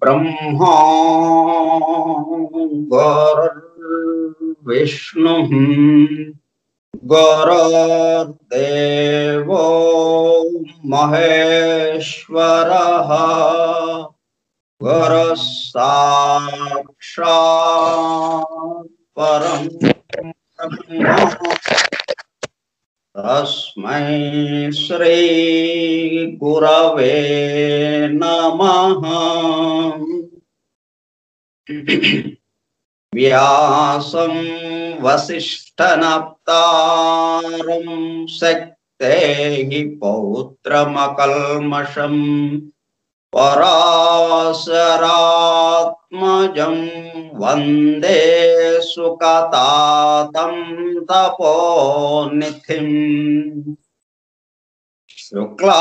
ब्रह्मा गुरुर्विष्णु गुरुर्देवो महेश्वरः गुरुः साक्षात् परं ब्रह्म तस्मै श्री गुरवे नमः। व्यासं वसिष्ठनप्तारं शक्तेः पौत्रमकल्मषम् पराशरात्मजं वन्दे सुकतातं तपोनिधिम् शुक्लाम्बरधरं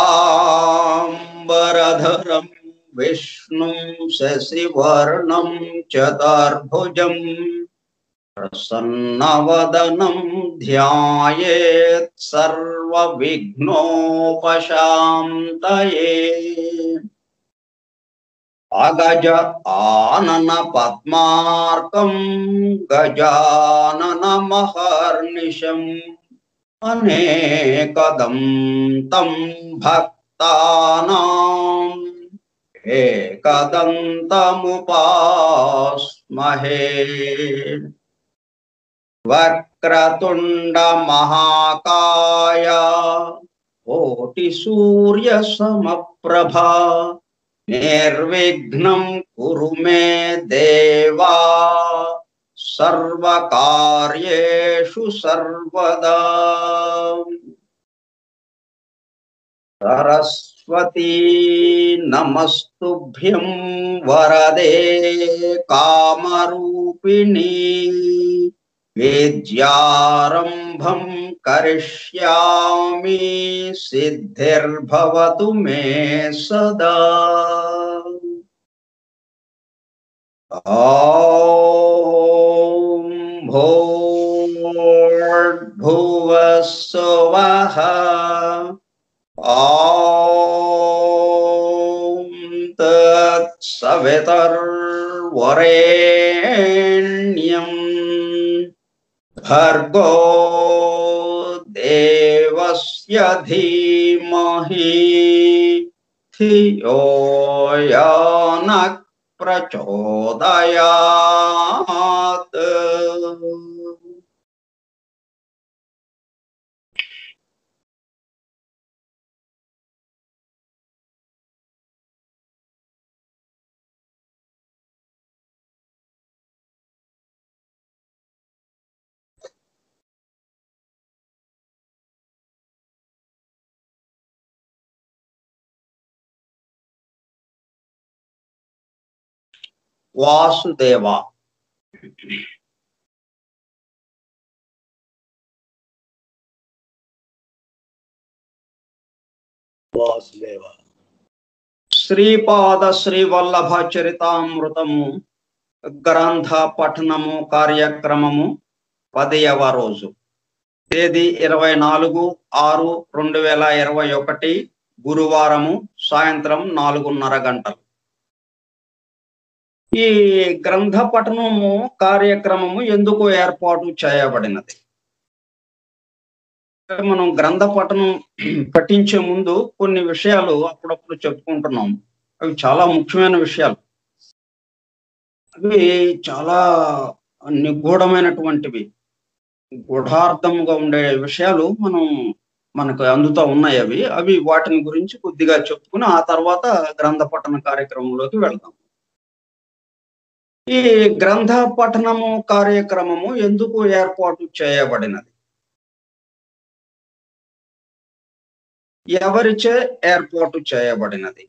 विष्णुं शशिवर्णं चतुर्भुजं प्रसन्नवदनं ध्यायेत् सर्वविघ्नोपशान्तये। अगज आनन पद्मार्कं गजाननमहर्निशम् अनेकदं तं भक्तानाम् एकदन्तमुपास्महे। वक्रतुण्ड महाकाय कोटिसूर्यसमप्रभा निर्विघ्नं कुरु मे देवा सर्वकार्येषु सर्वदा। सरस्वती नमस्तुभ्यं वरदे कामरूपिणी विद्यारम्भं करिष्यामि सिद्धिर्भवतु मे सदा। ॐ भूर्भुवः स्वः ॐ तत्सवितुर्वरेण्यं भर्गो देवस्य धीमहि धियो यो नः प्रचोदयात्। वासुदेवा వాసుదేవ. శ్రీపాద శ్రీవల్లభ చరితామృతము గ్రంథ పఠనము కార్యక్రమము 10వ రోజు, తేదీ 24/6/2021, గురువారము, సాయంత్రం 4:30 గంటలు. ఈ గ్రంథ పఠనము కార్యక్రమము ఎందుకు ఏర్పాటు చేయబడినది? మనం గ్రంథ పఠనం పఠించే ముందు కొన్ని విషయాలు అప్పుడప్పుడు చెప్పుకుంటున్నాం. అవి చాలా ముఖ్యమైన విషయాలు. అవి చాలా నిగూఢమైనటువంటివి, గూఢార్థముగా ఉండే విషయాలు మనకు అందుతూ ఉన్నాయి. అవి వాటిని గురించి కొద్దిగా చెప్పుకుని ఆ తర్వాత గ్రంథ పఠన కార్యక్రమంలోకి వెళ్దాం. ఈ గ్రంథ పఠనము కార్యక్రమము ఎందుకు ఏర్పాటు చేయబడినది? ఎవరిచే ఏర్పాటు చేయబడినది?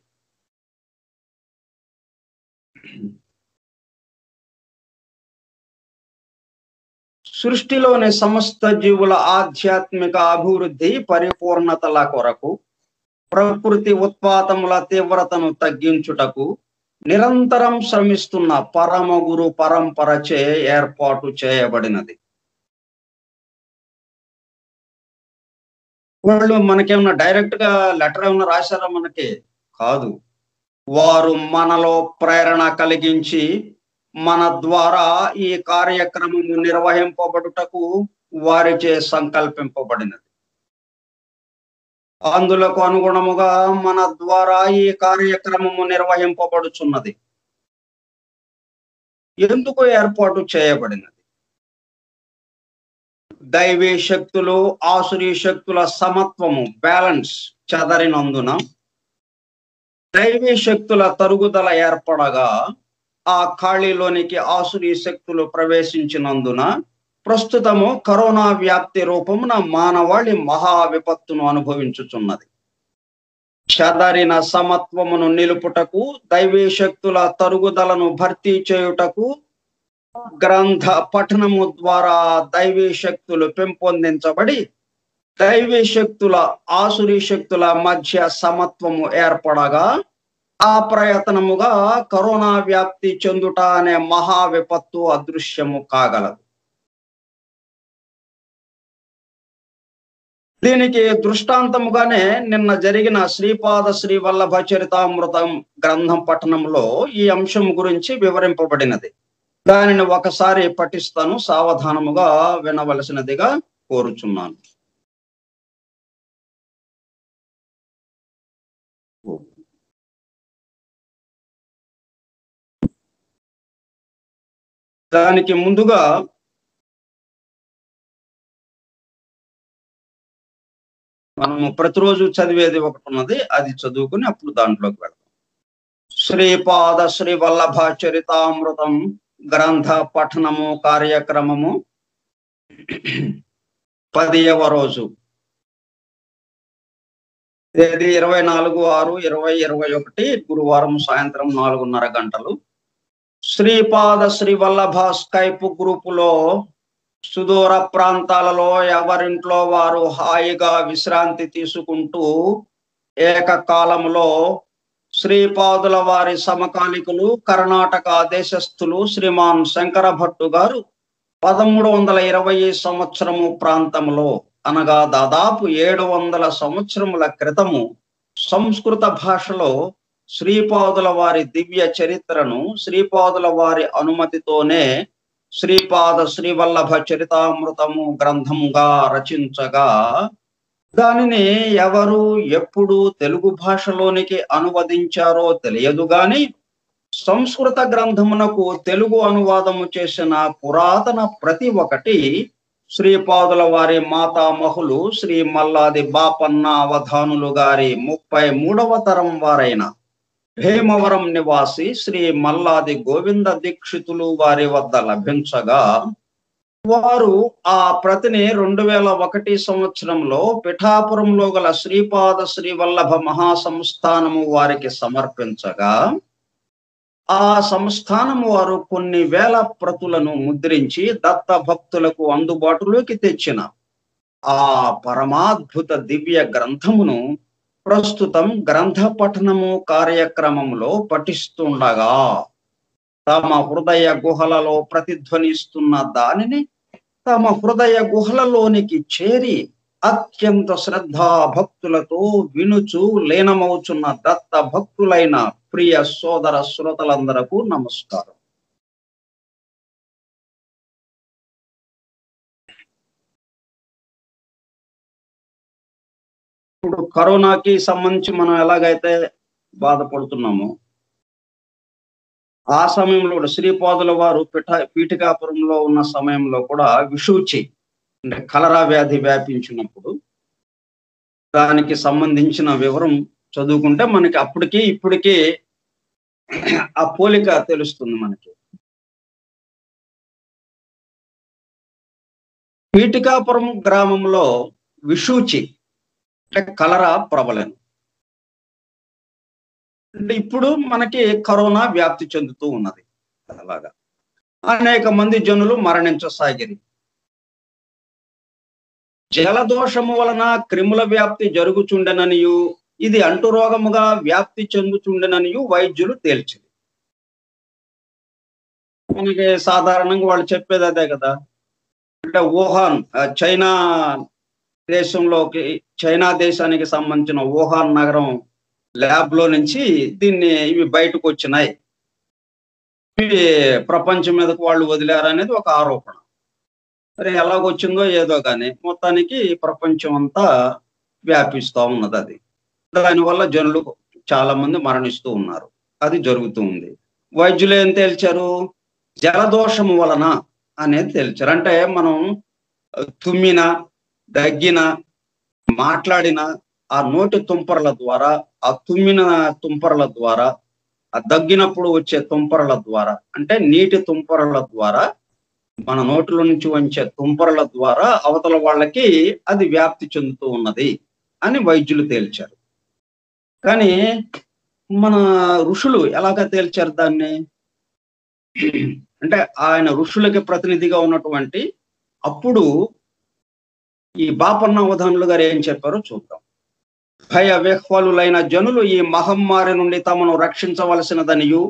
సృష్టిలోని సమస్త జీవుల ఆధ్యాత్మిక అభివృద్ధి పరిపూర్ణతల కొరకు, ప్రకృతి ఉత్పాతముల తీవ్రతను తగ్గించుటకు నిరంతరం శ్రమిస్తున్న పరమ గురు పరంపరచే ఏర్పాటు చేయబడినది. వాళ్ళు మనకేమన్నా డైరెక్ట్ గా లెటర్ ఏమన్నా రాశారా? మనకి కాదు. వారు మనలో ప్రేరణ కలిగించి మన ద్వారా ఈ కార్యక్రమము నిర్వహింపబడుటకు వారిచే సంకల్పింపబడినది. అందులకు అనుగుణముగా మన ద్వారా ఈ కార్యక్రమము నిర్వహింపబడుచున్నది. ఎందుకు ఏర్పాటు చేయబడినది? దైవీ శక్తులు ఆసురీ శక్తుల సమత్వము, బ్యాలెన్స్ చెదరినందున దైవీ శక్తుల తరుగుదల ఏర్పడగా ఆ ఖాళీలోనికి ఆసురీ శక్తులు ప్రవేశించినందున ప్రస్తుతము కరోనా వ్యాప్తి రూపమున మానవాళి మహా విపత్తును అనుభవించుచున్నది. చెదరిన సమత్వమును నిలుపుటకు, దైవీ శక్తుల తరుగుదలను భర్తీ చేయుటకు గ్రంథ పఠనము ద్వారా దైవీ శక్తులు పెంపొందించబడి దైవీ శక్తుల ఆసురీ శక్తుల మధ్య సమత్వము ఏర్పడగా ఆ ప్రయత్నముగా కరోనా వ్యాప్తి చెందుట అనే మహా విపత్తు అదృశ్యము కాగలదు. దీనికి దృష్టాంతముగానే నిన్న జరిగిన శ్రీపాద శ్రీవల్లభ చరితామృతం గ్రంథం పఠనంలో ఈ అంశం గురించి వివరింపబడినది. దానిని ఒకసారి పఠిస్తాను, సావధానముగా వినవలసినదిగా కోరుచున్నాను. దానికి ముందుగా మనము ప్రతిరోజు చదివేది ఒకటి ఉన్నది, అది చదువుకుని అప్పుడు దాంట్లోకి వెళ్దాం. శ్రీపాద శ్రీవల్లభ చరితామృతం గ్రంథ పఠనము కార్యక్రమము 10వ రోజు, తేదీ 24/6/2021, గురువారం, సాయంత్రం 4:30 గంటలు. శ్రీపాద శ్రీవల్లభ స్కైప్ గ్రూపులో సుదూర ప్రాంతాలలో ఎవరింట్లో వారు హాయిగా విశ్రాంతి తీసుకుంటూ ఏకకాలంలో శ్రీపాదుల వారి సమకాలికులు కర్ణాటక దేశస్థులు శ్రీమాన్ శంకర భట్టు గారు 1320 సంవత్సరము ప్రాంతంలో, అనగా దాదాపు 700 సంవత్సరముల క్రితము సంస్కృత భాషలో శ్రీపాదుల వారి దివ్య చరిత్రను శ్రీపాదుల వారి అనుమతితోనే శ్రీపాద శ్రీవల్లభ చరితామృతము గ్రంథముగా రచించగా దానిని ఎవరు ఎప్పుడు తెలుగు భాషలోనికి అనువదించారో తెలియదు గాని సంస్కృత గ్రంథమునకు తెలుగు అనువాదము చేసిన పురాతన ప్రతి ఒక్కటి శ్రీపాదుల వారి మాతామహులు శ్రీ మల్లాది బాపన్న అవధానులు గారి 33వ తరం వారైన భీమవరం నివాసి శ్రీ మల్లాది గోవింద దీక్షితులు వారి వద్ద లభించగా వారు ఆ ప్రతిని 2001 సంవత్సరంలో పిఠాపురంలో గల శ్రీపాద శ్రీవల్లభ మహాసంస్థానము వారికి సమర్పించగా ఆ సంస్థానము వారు కొన్ని వేల ప్రతులను ముద్రించి దత్త భక్తులకు అందుబాటులోకి తెచ్చిన ఆ పరమాద్భుత దివ్య గ్రంథమును ప్రస్తుతం గ్రంథ పఠనము కార్యక్రమంలో పఠిస్తుండగా తమ హృదయ గుహలలో ప్రతిధ్వనిస్తున్న దానిని తమ హృదయ గుహలలోనికి చేరి అత్యంత శ్రద్ధా భక్తులతో వినుచు లీనమవుచున్న దత్త భక్తులైన ప్రియ సోదర శ్రోతలందరకు నమస్కారం. ఇప్పుడు కరోనాకి సంబంధించి మనం ఎలాగైతే బాధపడుతున్నామో ఆ సమయంలో కూడా శ్రీపాదుల వారు పీఠికాపురంలో ఉన్న సమయంలో కూడా విషూచి అంటే కలరా వ్యాధి వ్యాపించినప్పుడు దానికి సంబంధించిన వివరం చదువుకుంటే మనకి అప్పటికి ఇప్పటికీ ఆ పోలిక తెలుస్తుంది మనకి. పీఠికాపురం గ్రామంలో విషూచి అంటే కలరా ప్రబలను. అంటే ఇప్పుడు మనకి కరోనా వ్యాప్తి చెందుతూ ఉన్నది. అలాగా అనేక మంది జనులు మరణించసాగిరి. జలదోషము వలన క్రిముల వ్యాప్తి జరుగుచుండెననియు ఇది అంటురోగముగా వ్యాప్తి చెందుచుండెననియు వైద్యులు తేల్చింది. మనకి సాధారణంగా వాళ్ళు చెప్పేది అదే కదా. అంటే వుహాన్ చైనా దేశంలోకి చైనా దేశానికి సంబంధించిన వుహాన్ నగరం ల్యాబ్ లో నుంచి ఇవి బయటకు వచ్చినాయి, ఇవి ప్రపంచం మీదకు వాళ్ళు వదిలేరు అనేది ఒక ఆరోపణ. సరే ఎలాగొచ్చిందో ఏదో కానీ మొత్తానికి ప్రపంచం అంతా వ్యాపిస్తూ ఉన్నది. అది దానివల్ల జనులు చాలా మంది మరణిస్తూ ఉన్నారు. అది జరుగుతూ ఉంది. వైద్యులు ఏం తేల్చారు? జలదోషము వలన అనేది తేల్చారు. అంటే మనం తుమ్మిన దగ్గిన మాట్లాడిన ఆ నోటి తుంపరల ద్వారా, ఆ తుమ్మిన తుంపరల ద్వారా, ఆ దగ్గినప్పుడు వచ్చే తుంపరల ద్వారా, అంటే నీటి తుంపరల ద్వారా, మన నోటిలో నుంచి వచ్చే తుంపరల ద్వారా అవతల వాళ్ళకి అది వ్యాప్తి చెందుతూ ఉన్నది అని వైద్యులు తేల్చారు. కానీ మన ఋషులు ఎలాగ తేల్చారు దాన్ని? అంటే ఆయన ఋషులకి ప్రతినిధిగా ఉన్నటువంటి అప్పుడు ఈ బాపన్న అవధానులు గారు ఏం చెప్పారో చూద్దాం. భయ విహ్వలులైన జనులు ఈ మహమ్మారి నుండి తమను రక్షించవలసినదనియు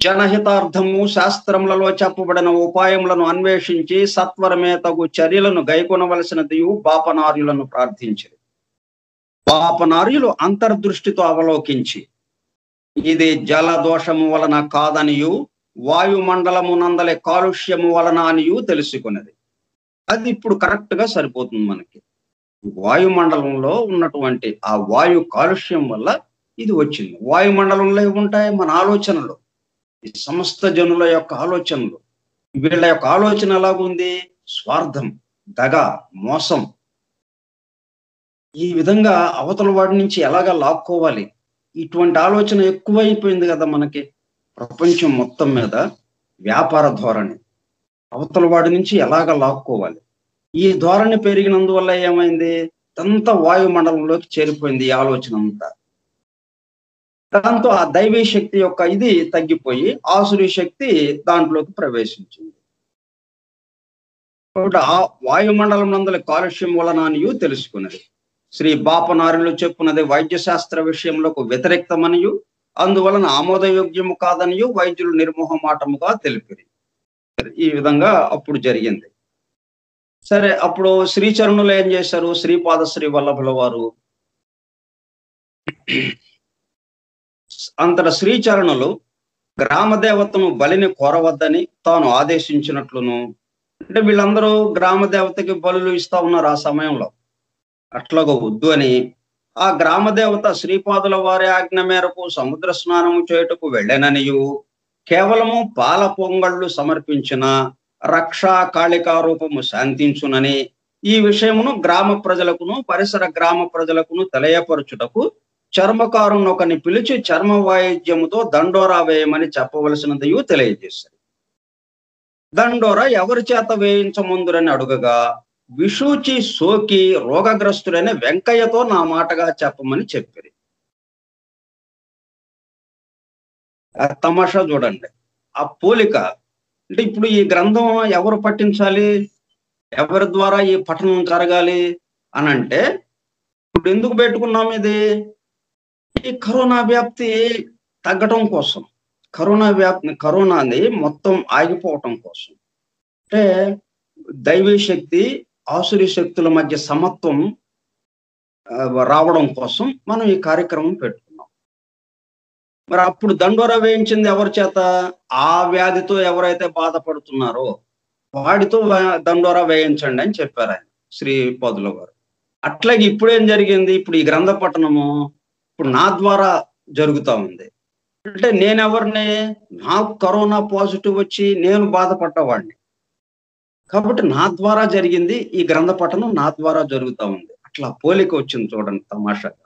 జనహితార్థము శాస్త్రములలో చెప్పబడిన ఉపాయములను అన్వేషించి సత్వరమే తగు చర్యలను గైకొనవలసినదియు బాపనార్యులను ప్రార్థించారు. బాపనార్యులు అంతర్దృష్టితో అవలోకించి ఇది జలదోషము వలన కాదనియు వాయుమండలము నందలి కాలుష్యము వలన అనియు తెలుసుకున్నది. అది ఇప్పుడు కరెక్ట్ గా సరిపోతుంది మనకి. వాయుమండలంలో ఉన్నటువంటి ఆ వాయు కాలుష్యం వల్ల ఇది వచ్చింది. వాయుమండలంలో ఏముంటాయి? మన ఆలోచనలు, ఈ సమస్త జనుల యొక్క ఆలోచనలు. వీళ్ళ యొక్క ఆలోచన ఎలాగుంది? స్వార్థం, దగ, మోసం. ఈ విధంగా అవతల వాడి నుంచి ఎలాగా లాక్కోవాలి, ఇటువంటి ఆలోచన ఎక్కువైపోయింది కదా మనకి. ప్రపంచం మొత్తం మీద వ్యాపార ధోరణి, అవతల వాడి నుంచి ఎలాగ లాక్కోవాలి, ఈ ధోరణి పెరిగినందువల్ల ఏమైంది? అంతా వాయుమండలంలోకి చేరిపోయింది ఈ ఆలోచన అంతా. దాంతో ఆ దైవీ శక్తి యొక్క ఇది తగ్గిపోయి ఆసురీ శక్తి దాంట్లోకి ప్రవేశించింది. కాబట్టి ఆ వాయుమండలం నందలి కాలుష్యం వలన అనియు తెలుసుకున్నది. శ్రీ బాపనార్యులు చెప్పున్నది వైద్య శాస్త్ర విషయంలోకి వ్యతిరేక్తమనియు అందువలన ఆమోదయోగ్యము కాదనియు వైద్యులు నిర్మోహమాటముగా తెలిపిరి. ఈ విధంగా అప్పుడు జరిగింది. సరే, అప్పుడు శ్రీచరణులు ఏం చేశారు? శ్రీపాద శ్రీ వల్లభుల వారు అంతట శ్రీచరణులు గ్రామదేవతను బలిని కోరవద్దని తాను ఆదేశించినట్లును, అంటే వీళ్ళందరూ గ్రామదేవతకి బలులు ఇస్తా ఉన్నారు ఆ సమయంలో, అట్లాగా వద్దు అని ఆ గ్రామదేవత శ్రీపాదుల వారి ఆజ్ఞ మేరకు సముద్ర స్నానము చేయుటకు వెళ్ళననియు కేవలము పాల పొంగళ్ళు సమర్పించిన రక్షా కాళికా రూపము శాంతించునని ఈ విషయమును గ్రామ ప్రజలకును పరిసర గ్రామ ప్రజలకును తెలియపరచుటకు చర్మకారునొకని పిలిచి చర్మ వాయిద్యముతో దండోరా వేయమని చెప్పవలసినదియు తెలియజేశారు. దండోరా ఎవరి చేత వేయించముందురని అడుగగా విషూచి సోకి రోగగ్రస్తుడైన వెంకయ్యతో నా మాటగా చెప్పమని చెప్పారు. ఆ తమాషా చూడండి, ఆ పోలిక. అంటే ఇప్పుడు ఈ గ్రంథం ఎవరు పఠించాలి, ఎవరి ద్వారా ఈ పఠనం జరగాలి అని అంటే ఇప్పుడు ఎందుకు పెట్టుకున్నాం ఇది? ఈ కరోనా వ్యాప్తి తగ్గటం కోసం, కరోనాని మొత్తం ఆగిపోవటం కోసం, అంటే దైవీ శక్తి ఆసురీ శక్తుల మధ్య సమత్వం రావడం కోసం మనం ఈ కార్యక్రమం పెట్టుకున్నాం. మరి అప్పుడు దండోరా వేయించింది ఎవరి చేత? ఆ వ్యాధితో ఎవరైతే బాధపడుతున్నారో వాడితో దండోరా వేయించండి అని చెప్పారు ఆయన, శ్రీపాదుల గారు. అట్లాగే ఇప్పుడు ఏం జరిగింది? ఇప్పుడు ఈ గ్రంథ పఠనము ఇప్పుడు నా ద్వారా జరుగుతా ఉంది. అంటే నేనెవరిని? నాకు కరోనా పాజిటివ్ వచ్చి నేను బాధపడ్డవాడిని కాబట్టి నా ద్వారా జరిగింది. ఈ గ్రంథ పఠనం నా ద్వారా జరుగుతా ఉంది. అట్లా పోలిక వచ్చింది చూడండి తమాషాగా.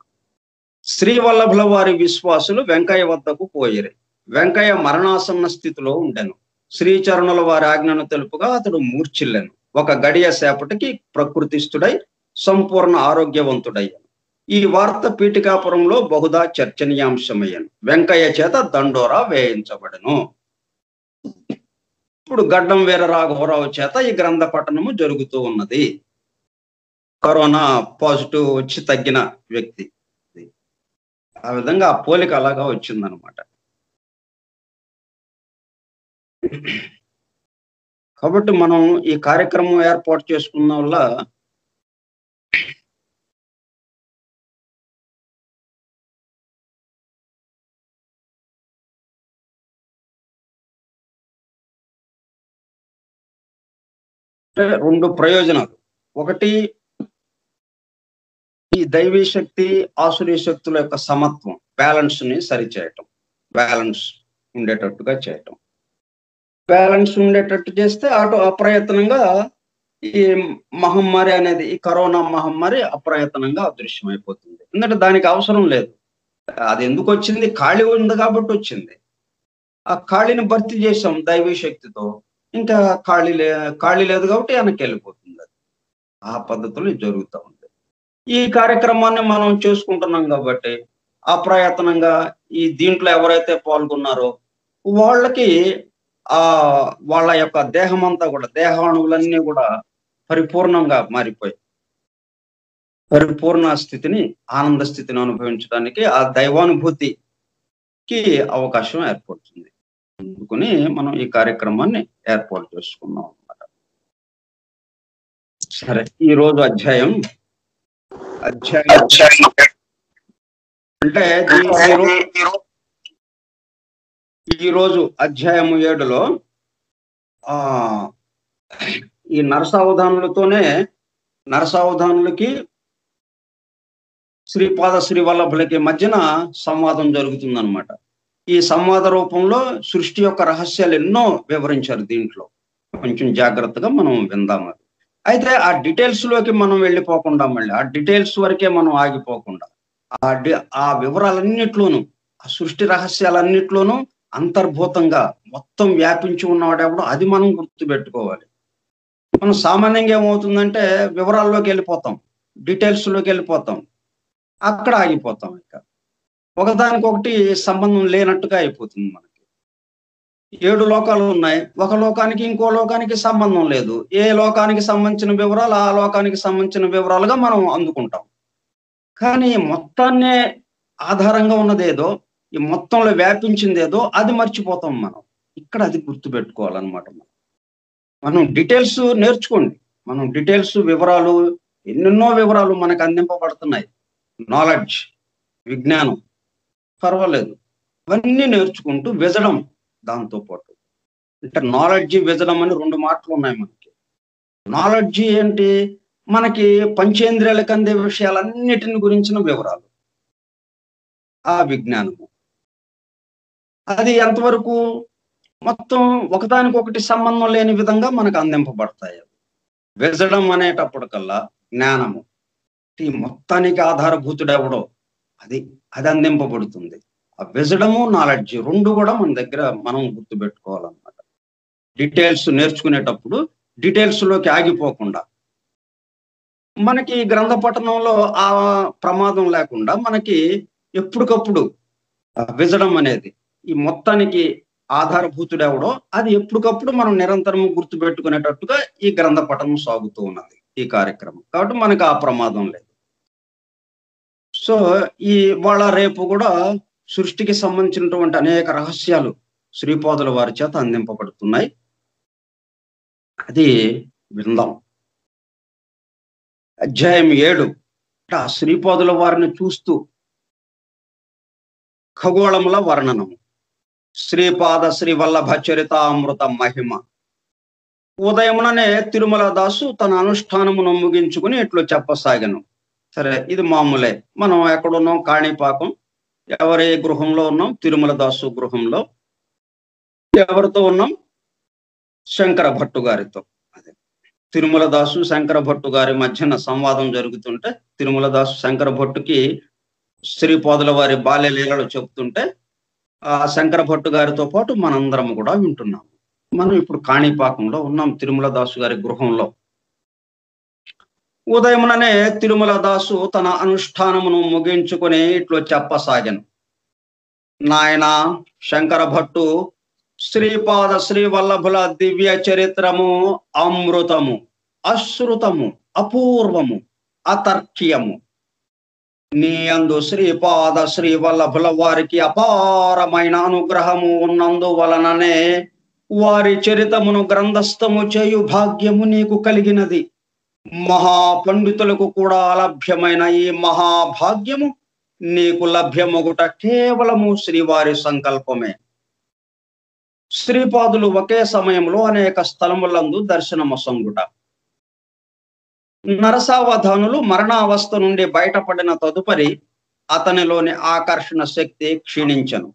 శ్రీవల్లభుల వారి విశ్వాసులు వెంకయ్య వద్దకు పోయిరి. వెంకయ్య మరణాసన్న స్థితిలో ఉండెను. శ్రీచరణుల వారి ఆజ్ఞను తెలుపుగా అతడు మూర్ఛిల్లెను. ఒక గడియ సేపటికి ప్రకృతిస్థుడై సంపూర్ణ ఆరోగ్యవంతుడయ్యాను. ఈ వార్త పీఠికాపురంలో బహుదా చర్చనీయాంశమయ్యాను. వెంకయ్య చేత దండోరా వేయించబడెను. ఇప్పుడు గడ్డం వీర రాఘవరావు చేత ఈ గ్రంథ పఠనము జరుగుతూ ఉన్నది. కరోనా పాజిటివ్ వచ్చి తగ్గిన వ్యక్తి. ఆ విధంగా ఆ పోలిక అలాగా వచ్చిందనమాట. కాబట్టి మనం ఈ కార్యక్రమం ఏర్పాటు చేసుకున్న వల్ల రెండు ప్రయోజనాలు. ఒకటి, ఈ దైవీ శక్తి ఆసురీ శక్తుల యొక్క సమత్వం, బ్యాలెన్స్ ని సరిచేయటం, బ్యాలెన్స్ ఉండేటట్టుగా చేయటం. బ్యాలెన్స్ ఉండేటట్టు చేస్తే అప్రయత్నంగా ఈ మహమ్మారి అనేది, ఈ కరోనా మహమ్మారి అప్రయత్నంగా అదృశ్యమైపోతుంది. ఎందుకంటే దానికి అవసరం లేదు. అది ఎందుకు వచ్చింది? ఖాళీ ఉంది కాబట్టి వచ్చింది. ఆ ఖాళీని భర్తీ చేసాం దైవీ శక్తితో, ఇంకా ఖాళీ లేదు కాబట్టి వెనక్కి వెళ్ళిపోతుంది. అది ఆ పద్ధతులు జరుగుతూ ఉంది. ఈ కార్యక్రమాన్ని మనం చేసుకుంటున్నాం కాబట్టి అప్రయత్నంగా ఈ దీంట్లో ఎవరైతే పాల్గొన్నారో వాళ్ళకి వాళ్ళ యొక్క దేహం అంతా కూడా, దేహాణువులన్నీ కూడా పరిపూర్ణంగా మారిపోయి పరిపూర్ణ స్థితిని, ఆనంద స్థితిని అనుభవించడానికి ఆ దైవానుభూతికి అవకాశం ఏర్పడుతుంది. అందుకని మనం ఈ కార్యక్రమాన్ని ఏర్పాటు చేసుకున్నాం అన్నమాట. సరే, ఈ రోజు అధ్యాయం అంటే ఈ రోజు అధ్యాయం 7లో ఈ నరసావధానులకి శ్రీపాద శ్రీవల్లభులకి మధ్యన సంవాదం జరుగుతుందన్నమాట. ఈ సంవాద రూపంలో సృష్టి యొక్క రహస్యాలు ఎన్నో వివరించారు. దీంట్లో కొంచెం జాగ్రత్తగా మనం విందాం. అది అయితే ఆ డీటెయిల్స్ లోకి మనం వెళ్ళిపోకుండా, మళ్ళీ ఆ డీటెయిల్స్ వరకే మనం ఆగిపోకుండా, ఆ వివరాలన్నిట్లోనూ, ఆ సృష్టి రహస్యాలన్నిట్లోనూ అంతర్భూతంగా మొత్తం వ్యాపించి ఉన్నవాడెవడో అది మనం గుర్తుపెట్టుకోవాలి. మనం సామాన్యంగా ఏమవుతుందంటే వివరాల్లోకి వెళ్ళిపోతాం, డీటెయిల్స్ లోకి వెళ్ళిపోతాం, అక్కడ ఆగిపోతాం. ఇక ఒకదానికొకటి సంబంధం లేనట్టుగా అయిపోతుంది. మనకి 7 లోకాలు ఉన్నాయి. ఒక లోకానికి ఇంకో లోకానికి సంబంధం లేదు. ఏ లోకానికి సంబంధించిన వివరాలు ఆ లోకానికి సంబంధించిన వివరాలుగా మనం అందుకుంటాం. కానీ మొత్తాన్నే ఆధారంగా ఉన్నదేదో, ఈ మొత్తంలో వ్యాపించిందేదో అది మర్చిపోతాం మనం. ఇక్కడ అది గుర్తుపెట్టుకోవాలన్నమాట. మనం డీటెయిల్స్ నేర్చుకోండి. మనం డీటెయిల్స్, వివరాలు, ఎన్నెన్నో వివరాలు మనకు అందింపబడుతున్నాయి. నాలెడ్జ్, విజ్ఞానం, పర్వాలేదు, అవన్నీ నేర్చుకుంటూ విజడం. దాంతో పాటు అంటే నాలెడ్జి, విజడం అని 2 మాటలు ఉన్నాయి మనకి. నాలెడ్జి ఏంటి? మనకి పంచేంద్రియాలకు అందే విషయాలన్నిటిని గురించిన వివరాలు. ఆ విజ్ఞానము అది ఎంతవరకు మొత్తం ఒకదానికొకటి సంబంధం లేని విధంగా మనకు అందింపబడతాయి. విజడం అనేటప్పటికల్లా జ్ఞానము, ఈ మొత్తానికి ఆధారభూతుడెవడో అది అందింపబడుతుంది. ఆ విజడము, నాలెడ్జ్ 2 కూడా మన దగ్గర మనం గుర్తుపెట్టుకోవాలన్నమాట. డీటెయిల్స్ నేర్చుకునేటప్పుడు డీటెయిల్స్ లోకి ఆగిపోకుండా, మనకి గ్రంథ పఠనంలో ఆ ప్రమాదం లేకుండా మనకి ఎప్పటికప్పుడు విజడం అనేది, ఈ మొత్తానికి ఆధారభూతుడెవడో అది ఎప్పటికప్పుడు మనం నిరంతరం గుర్తుపెట్టుకునేటట్టుగా ఈ గ్రంథ పఠనం సాగుతూ ఉన్నది, ఈ కార్యక్రమం. కాబట్టి మనకు ఆ ప్రమాదం లేదు. సో ఈ వాళ్ళ రేపు కూడా సృష్టికి సంబంధించినటువంటి అనేక రహస్యాలు శ్రీపాదుల వారి చేత అందింపబడుతున్నాయి. అది విందాం. అధ్యాయం 7 శ్రీపాదుల వారిని చూస్తూ ఖగోళముల వర్ణనము. శ్రీపాద శ్రీ వల్లభ చరితామృత మహిమ. ఉదయముననే తిరుమల దాసు తన అనుష్ఠానమును ముగించుకుని ఇట్లు చెప్పసాగను. సరే, ఇది మామూలే. మనం ఎక్కడున్నాం? కాణిపాకం. ఎవరి గృహంలో ఉన్నాం? తిరుమల దాసు గృహంలో. ఎవరితో ఉన్నాం? శంకర భట్టు గారితో. అదే తిరుమల దాసు శంకర భట్టు గారి మధ్యన సంవాదం జరుగుతుంటే తిరుమల దాసు శంకర భట్టుకి శ్రీపాదుల వారి బాల్య లీలలు చెబుతుంటే ఆ శంకర భట్టు గారితో పాటు మనందరం కూడా వింటున్నాం. మనం ఇప్పుడు కాణిపాకంలో ఉన్నాం, తిరుమల దాసు గారి గృహంలో. ఉదయముననే తిరుమల దాసు తన అనుష్ఠానమును ముగించుకుని ఇట్లు చెప్పసాగను. నాయన శంకర భట్టు, శ్రీపాద శ్రీ వల్లభుల దివ్య చరిత్రము అమృతము, అశ్రుతము, అపూర్వము, అతర్క్యము. నీ అందు శ్రీపాద శ్రీ వల్లభుల వారికి అపారమైన అనుగ్రహము ఉన్నందువలననే వారి చరితమును గ్రంథస్థము చేయు భాగ్యము నీకు కలిగినది. మహాపండితులకు కూడా అలభ్యమైన ఈ మహాభాగ్యము నీకు లభ్యమగుట కేవలము శ్రీవారి సంకల్పమే. శ్రీపాదులు ఒకే సమయంలో అనేక స్థలములందు దర్శనమొసంగుట. నరసావధానులు మరణావస్థ నుండి బయటపడిన తదుపరి అతనిలోని ఆకర్షణ శక్తి క్షీణించను.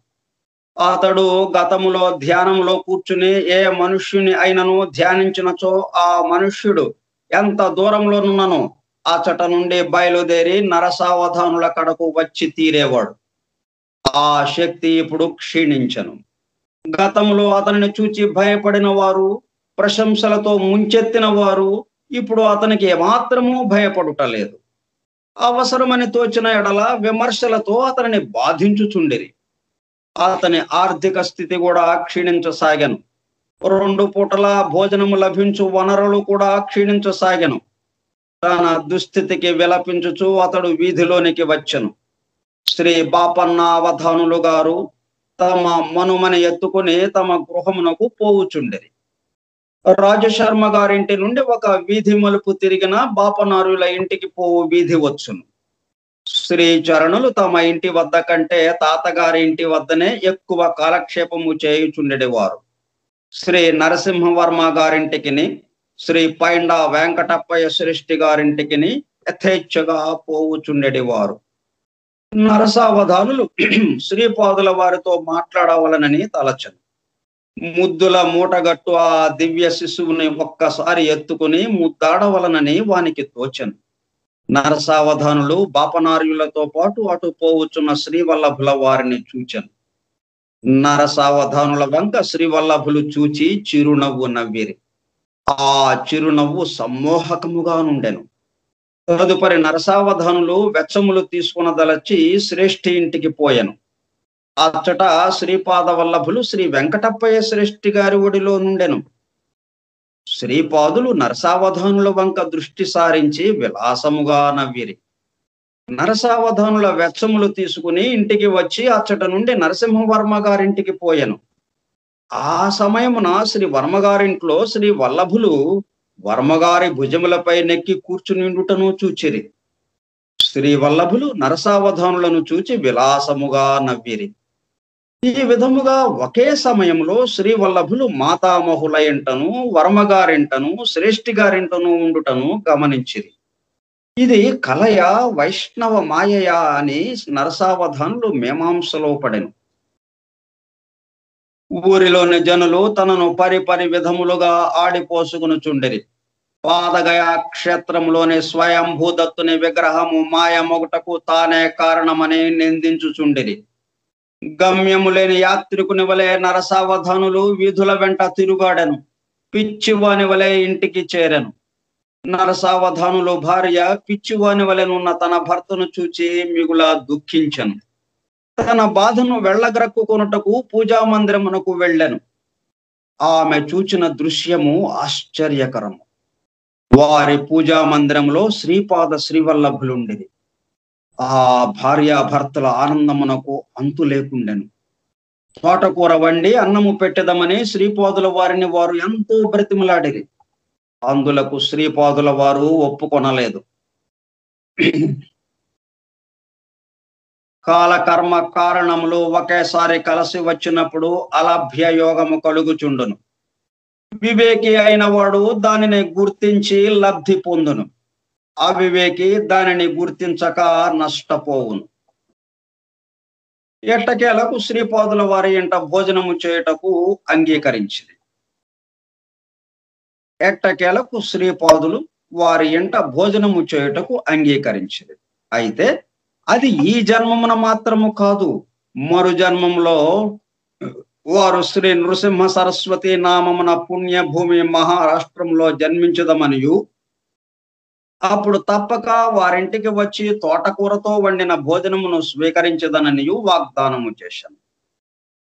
అతడు గతములో ధ్యానములో కూర్చుని ఏ మనుష్యుని అయినను ధ్యానించినచో ఆ మనుష్యుడు ఎంత దూరంలోనున్ననో అచట నుండి బయలుదేరి నరసావధానుల కడకు వచ్చి తీరేవాడు. ఆ శక్తి ఇప్పుడు క్షీణించను. గతంలో అతనిని చూచి భయపడిన వారు, ప్రశంసలతో ముంచెత్తిన వారు ఇప్పుడు అతనికి ఏమాత్రము భయపడుటలేదు. అవసరమని తోచిన ఎడల విమర్శలతో అతనిని బాధించుచుండిరి. అతని ఆర్థిక స్థితి కూడా క్షీణించసాగను. 2 పూటల భోజనము లభించు వనరులు కూడా క్షీణించసాగను. తన దుస్థితికి విలపించుచు అతడు వీధిలోనికి వచ్చెను. శ్రీ బాపన్నావధానులు గారు తమ మనుమని ఎత్తుకుని తమ గృహమునకు పోవుచుండిరి. రాజశర్మ గారింటి నుండి ఒక వీధి మలుపు తిరిగిన బాపనారుల ఇంటికి పోవు వీధి వచ్చును. శ్రీ చరణులు తమ ఇంటి వద్ద కంటే తాతగారి ఇంటి వద్దనే ఎక్కువ కాలక్షేపము చేయుచుండెడివారు. శ్రీ నరసింహవర్మ గారింటికిని శ్రీ పైండా వెంకటప్పయ్య శ్రేష్ఠి గారింటికిని యథేచ్ఛగా పోవుచుండెడివారు. నరసావధానులు శ్రీపాదుల వారితో మాట్లాడవలనని తలచను. ముద్దుల మూటగట్టు ఆ దివ్య శిశువుని ఒక్కసారి ఎత్తుకుని ముద్దాడవలనని వానికి తోచెను. నరసావధానులు బాపనార్యులతో పాటు అటు పోవచ్చున్న శ్రీవల్లభుల వారిని చూచెను. నరసావధానుల వంక శ్రీవల్లభులు చూచి చిరునవ్వు నవ్విరి. ఆ చిరునవ్వు సమ్మోహకముగా నుండెను. తదుపరి నరసావధానులు వెచ్చములు తీసుకునదలచి శ్రేష్ఠి ఇంటికి పోయెను. అచ్చట శ్రీపాద వల్లభులు శ్రీ వెంకటప్పయ్య శ్రేష్ఠి గారి ఒడిలో నుండెను. శ్రీపాదులు నరసావధానుల వంక దృష్టి సారించి విలాసముగా నవ్విరి. నరసావధానుల వెచ్చములు తీసుకుని ఇంటికి వచ్చి అచ్చట నుండి నరసింహవర్మ గారింటికి పోయెను. ఆ సమయమున శ్రీ వర్మగారింట్లో శ్రీ వల్లభులు వర్మగారి భుజములపై నెక్కి కూర్చునిండుటను చూచిరి. శ్రీ వల్లభులు నరసావధానులను చూచి విలాసముగా నవ్విరి. ఈ విధముగా ఒకే సమయంలో శ్రీ వల్లభులు మాతామహుల ఇంటను, వర్మగారింటను, శ్రేష్ఠి గారింటను ఉండుటను గమనించిరి. ఇది కలయ, వైష్ణవ మాయయా అని నరసావధానులు మీమాంసలో పడెను. ఊరిలోని జనులు తనను పరిపరి విధములుగా ఆడిపోసుకునుచుండిరి. పాదగయ క్షేత్రంలోని స్వయంభూదత్తుని విగ్రహము మాయమొగటకు తానే కారణమని నిందించుచుండిరి. గమ్యము లేని యాత్రికుని వలె నరసావధానులు వీధుల వెంట తిరుగాడెను. పిచ్చివాని వలె ఇంటికి చేరెను. నరసావధానులు భార్య పిచ్చివాని వలెనున్న తన భర్తను చూచి మిగుల దుఃఖించెను. తన బాధను వెళ్ళగ్రక్కుకొనుటకు పూజా మందిరమునకు వెళ్ళెను. ఆమె చూచిన దృశ్యము ఆశ్చర్యకరము. వారి పూజా మందిరంలో శ్రీపాద శ్రీవల్లభులుండిరి. ఆ భార్యాభర్తల ఆనందమునకు అంతు లేకుండెను. తోటకూర వండి అన్నము పెట్టెదమని శ్రీపాదుల వారిని వారు ఎంతో బ్రతిమలాడిరి. అందులకు శ్రీపాదుల వారు ఒప్పుకొనలేదు. కాలకర్మ కారణములు ఒకేసారి కలిసి వచ్చినప్పుడు అలభ్య యోగము కలుగుచుండును. వివేకి అయిన వాడు దానిని గుర్తించి లబ్ధి పొందును, అవివేకి దానిని గుర్తించక నష్టపోవును. ఎట్టకేలకు శ్రీపాదుల వారి ఇంట భోజనము చేయుటకు అంగీకరించింది. ఎట్టకేలకు శ్రీపాదులు వారి ఇంట భోజనము చేయుటకు అంగీకరించింది. అయితే అది ఈ జన్మమున మాత్రము కాదు, మరు జన్మంలో వారు శ్రీ నృసింహ సరస్వతి నామమున పుణ్యభూమి మహారాష్ట్రంలో జన్మించదమనియు, అప్పుడు తప్పక వారింటికి వచ్చి తోటకూరతో వండిన భోజనమును స్వీకరించదననియు వాగ్దానము చేశాను.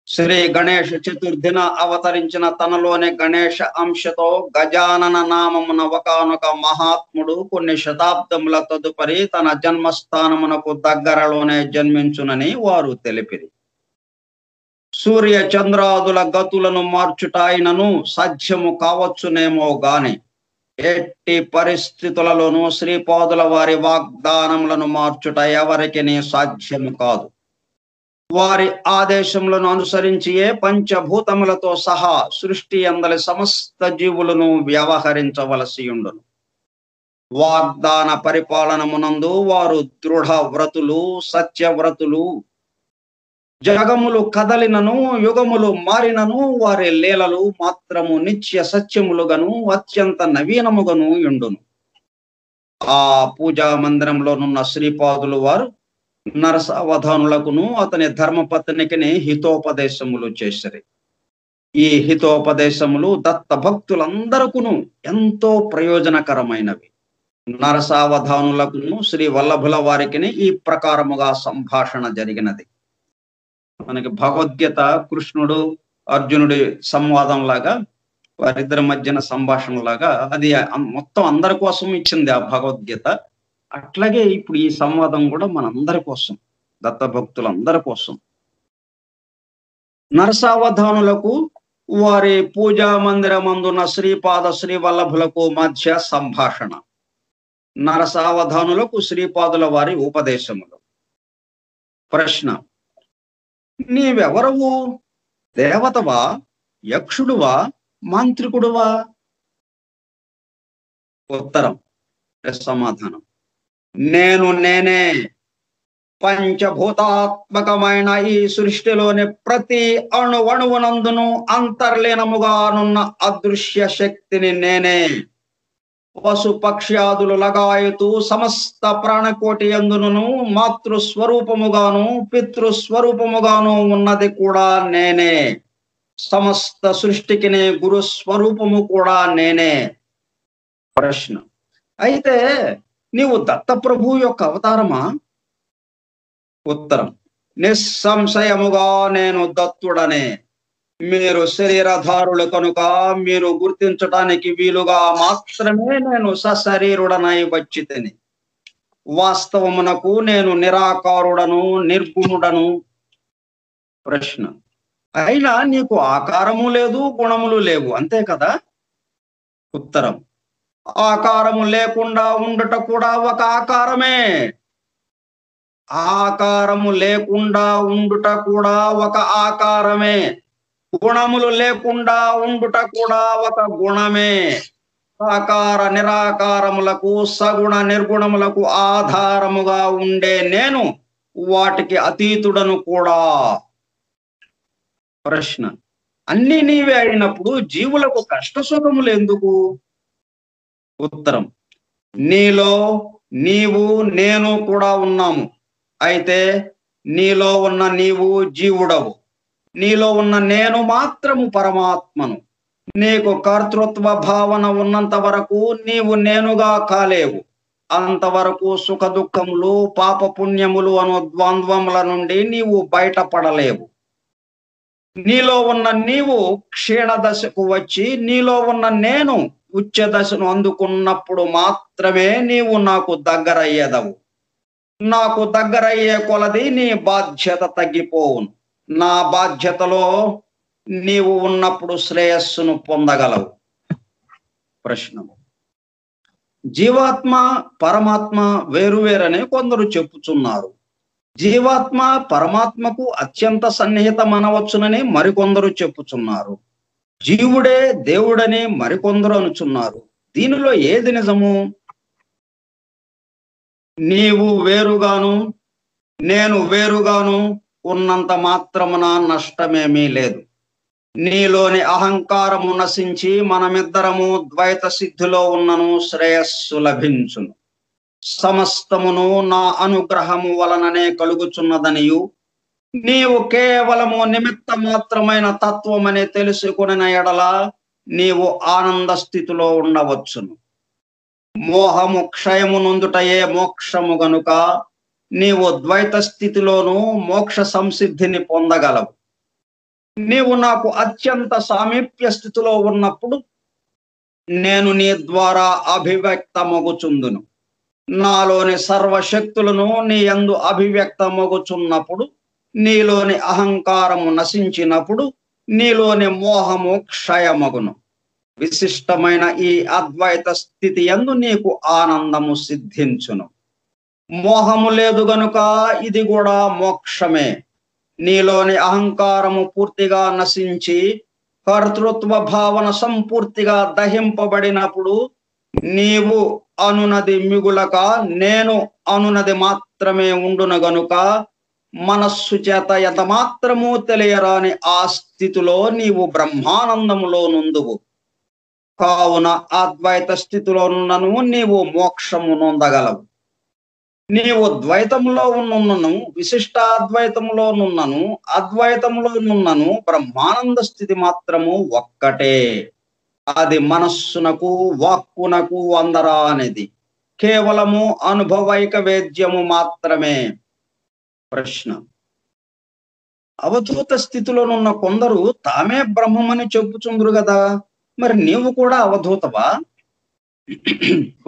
శ్రీ గణేష చతుర్థిన అవతరించిన తనలోని గణేష అంశతో గజానన నామమున ఒకానొక మహాత్ముడు కొన్ని శతాబ్దముల తదుపరి తన జన్మస్థానమునకు దగ్గరలోనే జన్మించునని వారు తెలిపిరి. సూర్య చంద్రాదుల గతులను మార్చుటాయినను సాధ్యము కావచ్చునేమో గాని ఎట్టి పరిస్థితులలోనూ శ్రీపాదుల వారి వాగ్దానములను మార్చుట ఎవరికి సాధ్యము కాదు. వారి ఆదేశములను అనుసరించియే పంచభూతములతో సహా సృష్టి అందలి సమస్త జీవులను వ్యవహరించవలసి ఉండును. వాగ్దాన పరిపాలనమునందు వారు దృఢ వ్రతులు, సత్యవ్రతులు. జగములు కదలినను యుగములు మారినను వారి లీలలు మాత్రము నిత్య సత్యములుగాను అత్యంత నవీనముగాను ఉండును. ఆ పూజా మందిరంలోనున్న శ్రీపాదులు వారు నరసావధానులకును అతని ధర్మపత్నికిని హితోపదేశములు చేసిరి. ఈ హితోపదేశములు దత్త భక్తులందరకును ఎంతో ప్రయోజనకరమైనవి. నరసావధానులకును శ్రీ వల్లభుల వారికిని ఈ ప్రకారముగా సంభాషణ జరిగినది. మనకి భగవద్గీత కృష్ణుడు అర్జునుడి సంవాదం లాగా, వారిద్దరి మధ్యన సంభాషణ లాగా అది మొత్తం అందరి కోసం ఇచ్చింది ఆ భగవద్గీత. అట్లాగే ఇప్పుడు ఈ సంవాదం కూడా మనందరి కోసం, దత్తభక్తులందరి కోసం. నరసావధానులకు వారి పూజా మందిరమందున్న శ్రీపాద శ్రీ వల్లభులకు మధ్య సంభాషణ. నరసావధానులకు శ్రీపాదుల వారి ఉపదేశములు. ప్రశ్న: నీవెవరవు? దేవతవా, యక్షుడువా, మాంత్రికుడువా? ఉత్తరం, సమాధానం: నేనే. పంచభూతాత్మకమైన ఈ సృష్టిలోని ప్రతి అణువణువునందును అంతర్లీనముగానున్న అదృశ్య శక్తిని నేనే. పశు పక్ష్యాదులు లగాయతు సమస్త ప్రాణకోటి యందును మాతృస్వరూపముగాను పితృస్వరూపముగాను ఉన్నది కూడా నేనే. సమస్త సృష్టికి గురు స్వరూపము కూడా నేనే. ప్రశ్న: అయితే నీవు దత్తప్రభు యొక్క అవతారమా? ఉత్తరం: నిస్సంశయముగా నేను దత్తుడనే. మీరు శరీరధారులు కనుక మీరు గుర్తించటానికి వీలుగా మాత్రమే నేను సశరీరుడనై వచ్చి తిని. వాస్తవమునకు నేను నిరాకారుడను, నిర్గుణుడను. ప్రశ్న: అయినా నీకు ఆకారము లేదు, గుణములు లేవు, అంతే కదా? ఉత్తరం: ఆకారము లేకుండా ఉండుట కూడా ఒక ఆకారమే. ఆకారము లేకుండా ఉండుట కూడా ఒక ఆకారమే. గుణములు లేకుండా ఉండుట కూడా ఒక గుణమే. సాకార నిరాకారములకు, సగుణ నిర్గుణములకు ఆధారముగా ఉండే నేను వాటికి అతీతుడను కూడా. ప్రశ్న: అన్ని నీవే అయినప్పుడు జీవులకు కష్టసుఖములు ఎందుకు? ఉత్తరం: నీలో నీవు నేను కూడా ఉన్నాము. అయితే నీలో ఉన్న నీవు జీవుడవు, నీలో ఉన్న నేను మాత్రము పరమాత్మను. నీకు కర్తృత్వ భావన ఉన్నంత వరకు నీవు నేనుగా కాలేవు. అంతవరకు సుఖ దుఃఖములు, పాప పుణ్యములు అను ద్వంద్వముల నుండి నీవు బయటపడలేవు. నీలో ఉన్న నీవు క్షీణ దశకు వచ్చి నీలో ఉన్న నేను ఉచ్చ దశను అందుకున్నప్పుడు మాత్రమే నీవు నాకు దగ్గరయ్యేదవు. నాకు దగ్గరయ్యే కొలది నీ బాధ్యత తగ్గిపోవును. నా బాధ్యతలో నీవు ఉన్నప్పుడు శ్రేయస్సును పొందగలవు. ప్రశ్న: జీవాత్మ పరమాత్మ వేరువేరని కొందరు చెప్పుచున్నారు. జీవాత్మ పరమాత్మకు అత్యంత సన్నిహితమనవచ్చునని మరికొందరు చెప్పుచున్నారు. జీవుడే దేవుడని మరికొందరు అనుచున్నారు. దీనిలో ఏది నిజము? నీవు వేరుగాను నేను వేరుగాను ఉన్నంత మాత్రమున నష్టమేమీ లేదు. నీలోని అహంకారము నశించి మనమిద్దరము ద్వైత సిద్ధిలో ఉన్నను శ్రేయస్సు లభించును. సమస్తమును నా అనుగ్రహము వలననే కలుగుచున్నదనియు నీవు కేవలము నిమిత్త మాత్రమైన తత్వమని తెలుసుకున్న ఎడల నీవు ఆనంద స్థితిలో ఉండవచ్చును. మోహము క్షయము నొందుటయే మోక్షము గనుక నీవు ద్వైత స్థితిలోనూ మోక్ష సంసిద్ధిని పొందగలవు. నీవు నాకు అత్యంత సామీప్య స్థితిలో ఉన్నప్పుడు నేను నీ ద్వారా అభివ్యక్తమగుచుందును. నాలోని సర్వశక్తులను నీ యందు అభివ్యక్తమగుచున్నప్పుడు, నీలోని అహంకారము నశించినప్పుడు నీలోని మోహము క్షయమగును. విశిష్టమైన ఈ అద్వైత స్థితి యందు నీకు ఆనందము సిద్ధించును. మోహము లేదు గనుక ఇది కూడా మోక్షమే. నీలోని అహంకారము పూర్తిగా నశించి కర్తృత్వ భావన సంపూర్తిగా దహింపబడినప్పుడు నీవు అనునది మిగులక నేను అనునది మాత్రమే ఉండును గనుక మనస్సు చేత ఎంత మాత్రము తెలియరాని ఆ స్థితిలో నీవు బ్రహ్మానందములో నుందువు. కావున అద్వైత స్థితిలో నున్నను నీవు మోక్షము నొందగలవు. నీవు ద్వైతంలో ఉన్నను, విశిష్టాద్వైతంలో నున్నను, అద్వైతంలో నున్నను, బ్రహ్మానంద స్థితి మాత్రము ఒక్కటే. అది మనస్సునకు వాక్కునకు అందరా అనేది కేవలము అనుభవైక వేద్యము మాత్రమే. ప్రశ్న: అవధూత స్థితిలోనున్న కొందరు తామే బ్రహ్మమని చెప్పుచుందురు కదా, మరి నీవు కూడా అవధూతవా?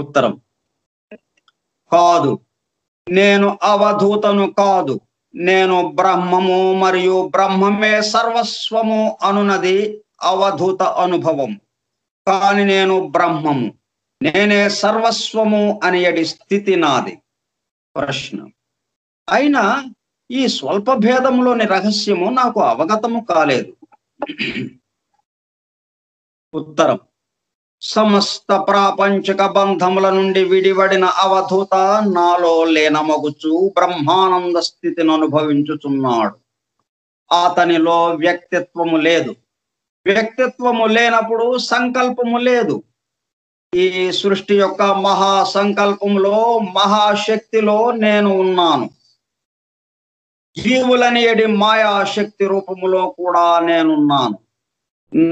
ఉత్తరం: కాదు, నేను అవధూతను కాదు. నేను బ్రహ్మము మరియు బ్రహ్మమే సర్వస్వము అనున్నది అవధూత అనుభవం. కాని నేను బ్రహ్మము, నేనే సర్వస్వము అనేటి స్థితి నాది. ప్రశ్న: అయినా ఈ స్వల్ప భేదములోని రహస్యము నాకు అవగతము కాలేదు. ఉత్తరం: సమస్త ప్రాపంచిక బంధముల నుండి విడివడిన అవధూత నాలో లీనమగుచు బ్రహ్మానంద స్థితిని అనుభవించుచున్నాడు. అతనిలో వ్యక్తిత్వము లేదు. వ్యక్తిత్వము లేనప్పుడు సంకల్పము లేదు. ఈ సృష్టి యొక్క మహాసంకల్పములో మహాశక్తిలో నేను ఉన్నాను. జీవులని ఎడి మాయాశక్తి రూపములో కూడా నేనున్నాను.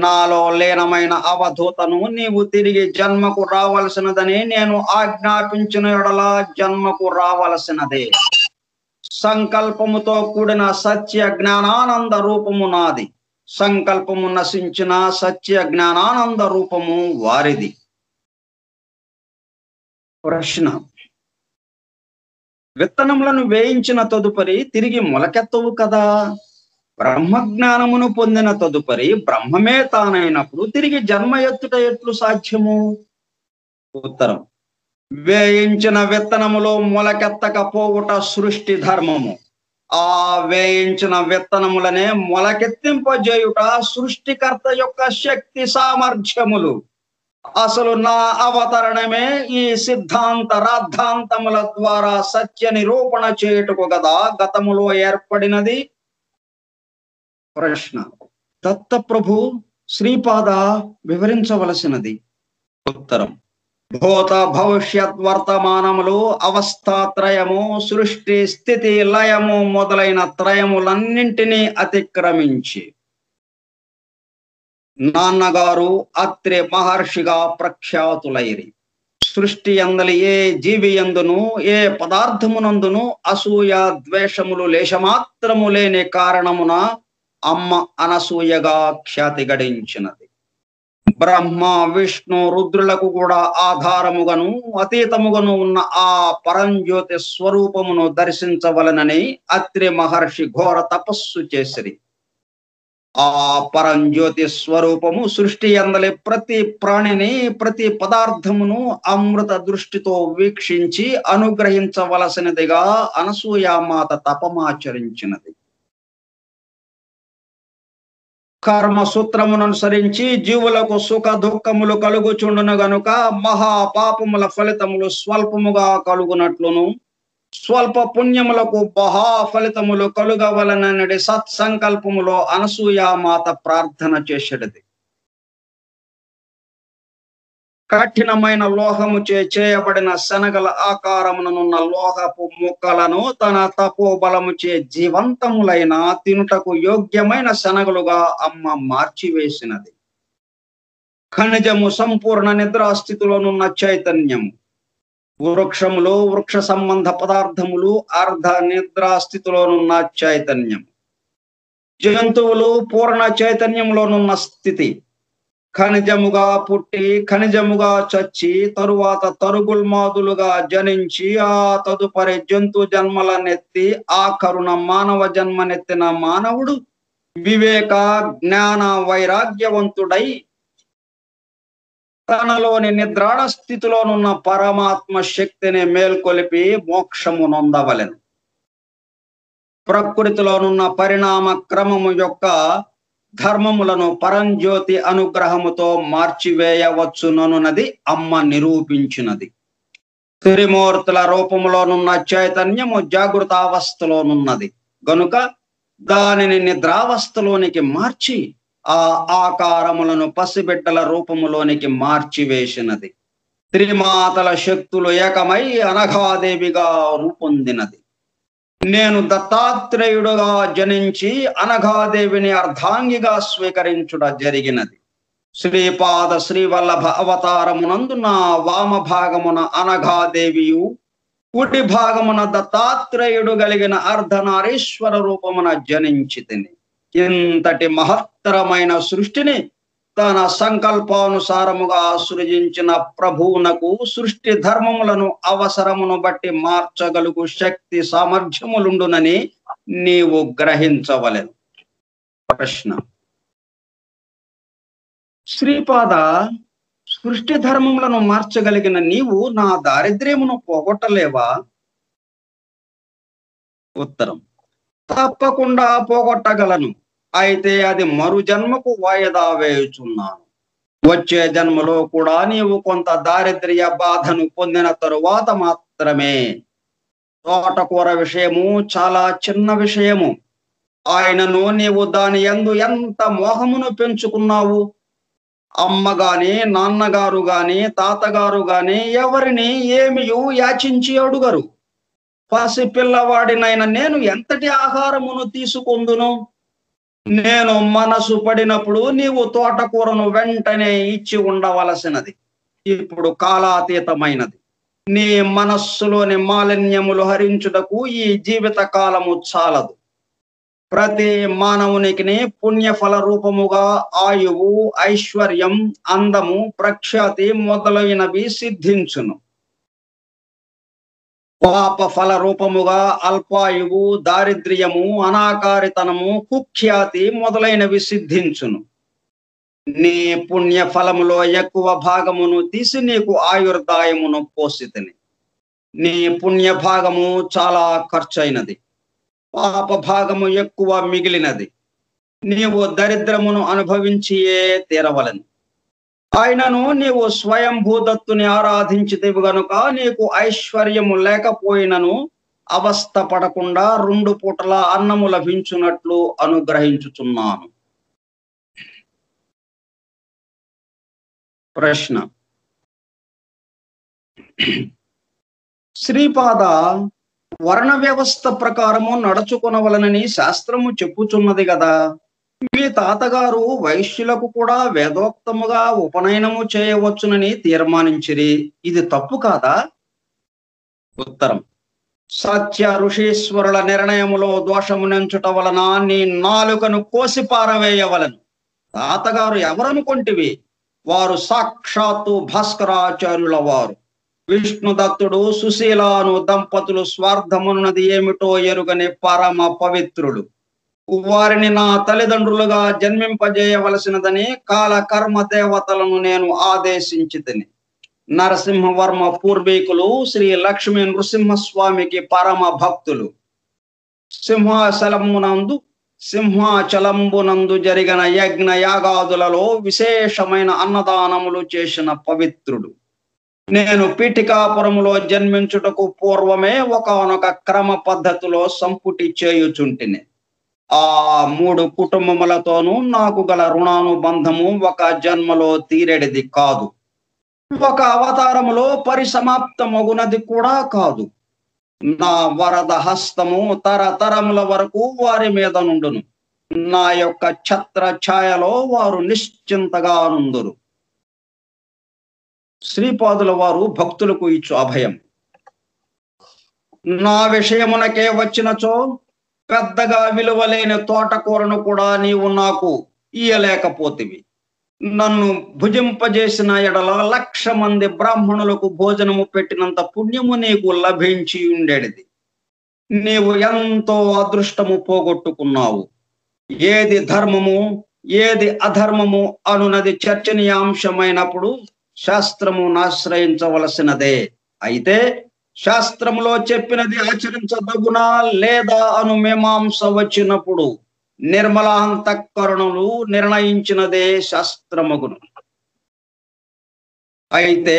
నాలో లీనమైన అవధూతను నీవు తిరిగి జన్మకు రావలసినదని నేను ఆజ్ఞాపించిన యెడల జన్మకు రావలసినదే. సంకల్పముతో కూడిన సత్య జ్ఞానానంద రూపము నాది. సంకల్పము నశించిన సత్య జ్ఞానానంద రూపము వారిది. ప్రశ్న: విత్తనములను వేయించిన తదుపరి తిరిగి మొలకెత్తవు కదా. బ్రహ్మజ్ఞానమును పొందిన తదుపరి బ్రహ్మమే తానైనప్పుడు తిరిగి జన్మ ఎత్తుట ఎట్లు సాధ్యము? ఉత్తరం: వేయించిన విత్తనములో మొలకెత్తకపోవుట సృష్టి ధర్మము. ఆ వేయించిన విత్తనములనే మొలకెత్తింపజేయుట సృష్టికర్త యొక్క శక్తి సామర్థ్యములు. అసలు నా అవతరణమే ఈ సిద్ధాంత రాద్ధాంతముల ద్వారా సత్య నిరూపణ చేయుటకు గదా గతములో ఏర్పడినది. ప్రశ్న: దత్తప్రభు శ్రీపాద వివరించవలసినది. ఉత్తరం: భూత భవిష్యత్ వర్తమానములు అవస్థాత్రయము, సృష్టి స్థితి లయము మొదలైన త్రయములన్నింటినీ అతిక్రమించి నాన్నగారు అత్రి మహర్షిగా ప్రఖ్యాతులైరి. సృష్టి అందలి ఏ జీవి యందును ఏ పదార్థమునందును అసూయ ద్వేషములు లేశమాత్రము లేని కారణమున అమ్మ అనసూయగా ఖ్యాతి గడించినది. బ్రహ్మ విష్ణు రుద్రులకు కూడా ఆధారముగాను అతీతముగాను ఉన్న ఆ పరంజ్యోతి స్వరూపమును దర్శించవలనని అత్రి మహర్షి ఘోర తపస్సు చేసిరి. ఆ పరంజ్యోతి స్వరూపము సృష్టి అందలి ప్రతి ప్రాణిని ప్రతి పదార్థమును అమృత దృష్టితో వీక్షించి అనుగ్రహించవలసినదిగా అనసూయామాత తపమాచరించినది. కర్మ సూత్రమును అనుసరించి జీవులకు సుఖ దుఃఖములు కలుగుచుండును గనుక మహాపాపముల ఫలితములు స్వల్పముగా కలుగునట్లును స్వల్ప పుణ్యములకు మహా ఫలితములు కలుగవలనని సత్సంకల్పములో అనసూయామాత ప్రార్థన చేసేది. కఠినమైన లోహము చేయబడిన శనగల ఆకారమునున్న లోహపు ముక్కలను తన తపోబలముచే జీవంతములైన తినుటకు యోగ్యమైన శనగలుగా అమ్మ మార్చివేసినది. ఖనిజము సంపూర్ణ నిద్రాస్థితిలోనున్న చైతన్యము, వృక్షములు వృక్ష సంబంధ పదార్థములు అర్ధ నిద్రాస్థితిలోనున్న చైతన్యం, జంతువులు పూర్ణ చైతన్యంలోనున్న స్థితి, ఖనిజముగా పుట్టి ఖనిజముగా చచ్చి తరువాత తరుగుల్మాదులుగా జనించి ఆ తదుపరి జంతు జన్మలనెత్తి ఆఖరున మానవ జన్మనెత్తిన మానవుడు వివేక జ్ఞాన వైరాగ్యవంతుడై తనలోని నిద్రాణ స్థితిలోనున్న పరమాత్మ శక్తిని మేల్కొలిపి మోక్షము నొందవలెను. ప్రకృతిలోనున్న పరిణామ క్రమము యొక్క ధర్మములను పరంజ్యోతి అనుగ్రహముతో మార్చివేయవచ్చుననున్నది అమ్మ నిరూపించినది. త్రిమూర్తుల రూపములోనున్న చైతన్యము జాగృతావస్థలోనున్నది గనుక దానిని నిద్రావస్థలోనికి మార్చి ఆ ఆకారములను పసిబిడ్డల రూపములోనికి మార్చివేసినది. త్రిమాతల శక్తులు ఏకమై అనఘాదేవిగా రూపొందినది. నేను దత్తాత్రేయుడుగా జనించి అనఘాదేవిని అర్ధాంగిగా స్వీకరించుట జరిగినది. శ్రీపాద శ్రీవల్లభ అవతారమునందు నా వామ భాగమున అనఘాదేవియు కుడి భాగమున దత్తాత్రేయుడు కలిగిన అర్ధనారీశ్వర రూపమున జనించితిని. ఇంతటి మహత్తరమైన సృష్టిని తన సంకల్పానుసారముగా సృజించిన ప్రభువునకు సృష్టి ధర్మములను అవసరమును బట్టి మార్చగలుగు శక్తి సామర్థ్యములుండునని నీవు గ్రహించవలెను. ప్రశ్న: శ్రీపాద, సృష్టి ధర్మములను మార్చగలిగిన నీవు నా దారిద్ర్యమును పోగొట్టలేవా? ఉత్తరం: తప్పకుండా పోగొట్టగలను. అయితే అది మరు జన్మకు వాయిదా వేయుచున్నాను. వచ్చే జన్మలో కూడా నీవు కొంత దారిద్ర్య బాధను పొందిన తరువాత మాత్రమే. తోటకూర విషయము చాలా చిన్న విషయము. ఆయనను నీవు దాని యందు ఎంత మోహమును పెంచుకున్నావు. అమ్మ గాని నాన్నగారు గాని తాతగారు గాని ఎవరిని ఏమియు యాచించి అడుగరు. పసి పిల్లవాడినైన నేను ఎంతటి ఆహారమును తీసుకొందును? నేను మనసు పడినప్పుడు నీవు తోటకూరను వెంటనే ఇచ్చి ఉండవలసినది. ఇప్పుడు కాలాతీతమైనది. నీ మనస్సులోని మాలిన్యములు హరించుటకు ఈ జీవిత కాలము చాలదు. ప్రతి మానవునికి పుణ్యఫల రూపముగా ఆయువు, ఐశ్వర్యం, అందము, ప్రఖ్యాతి మొదలైనవి సిద్ధించును. పాప ఫల రూపముగా అల్పాయువు, దారిద్ర్యము, అనాకారితనము, కుఖ్యాతి మొదలైనవి సిద్ధించును. నీ పుణ్య ఫలములో ఎక్కువ భాగమును తీసి నీకు ఆయుర్దాయమును పోసితిని. నీ పుణ్య భాగము చాలా ఖర్చైనది, పాప భాగము ఎక్కువ మిగిలినది. నీవు దరిద్రమును అనుభవించియే తీరవలెను. ఆయనను నీవు స్వయంభూదత్తుని ఆరాధించితివి గనుక నీకు ఐశ్వర్యము లేకపోయినను అవస్థ పడకుండా 2 పూటల అన్నము లభించున్నట్లు అనుగ్రహించుచున్నాను. ప్రశ్న: శ్రీపాద, వర్ణ వ్యవస్థ ప్రకారము నడుచుకొనవలనని శాస్త్రము చెప్పుచున్నది కదా. మీ తాతగారు వైశ్యులకు కూడా వేదోక్తముగా ఉపనయనము చేయవచ్చునని తీర్మానించిరి. ఇది తప్పు కాదా? ఉత్తరం: సత్య ఋషీశ్వరుల నిర్ణయములో దోషమునెంచుట వలన నీ నాలుకను కోసి పారవేయవలను. తాతగారు ఎవరనుకొంటివి? వారు సాక్షాత్తు భాస్కరాచార్యుల వారు. విష్ణుదత్తుడు సుశీలాను దంపతులు స్వార్థమున్నది ఏమిటో ఎరుగని పరమ పవిత్రుడు. వారిని నా తల్లిదండ్రులుగా జన్మింపజేయవలసినదని కాల కర్మ దేవతలను నేను ఆదేశించితిని. నరసింహవర్మ పూర్వీకులు శ్రీ లక్ష్మీ నృసింహస్వామికి పరమ భక్తులు. సింహాచలంబునందు జరిగిన యజ్ఞ యాగాదులలో విశేషమైన అన్నదానములు చేసిన పవిత్రుడు. నేను పీఠికాపురములో జన్మించుటకు పూర్వమే ఒకానొక క్రమ పద్ధతిలో సంపుటి చేయుచుంటిని. ఆ 3 కుటుంబములతోనూ నాకు గల రుణానుబంధము ఒక జన్మలో తీరెడిది కాదు, ఒక అవతారములో పరిసమాప్తమగునది కూడా కాదు. నా వరద హస్తము తరతరముల వరకు వారి మీద నుండును. నా యొక్క ఛత్ర ఛాయలో వారు నిశ్చింతగా నుందురు. శ్రీపాదుల వారు భక్తులకు ఇచ్చు అభయం. నా విషయమునకే వచ్చినచో పెద్దగా విలువలేని తోటకూరను కూడా నీవు నాకు ఇయ్యలేకపోతివి. నన్ను భుజింపజేసిన ఎడల 1,00,000 మంది బ్రాహ్మణులకు భోజనము పెట్టినంత పుణ్యము నీకు లభించి ఉండేది. నీవు ఎంతో అదృష్టము పోగొట్టుకున్నావు. ఏది ధర్మము ఏది అధర్మము అనున్నది చర్చనీయాంశమైనప్పుడు శాస్త్రమును ఆశ్రయించవలసినదే. అయితే శాస్త్రములో చెప్పినది ఆచరించదగునా లేదా అను మీమాంస వచ్చినప్పుడు నిర్మల అంతఃకరణులు నిర్ణయించినదే శాస్త్రమగును. అయితే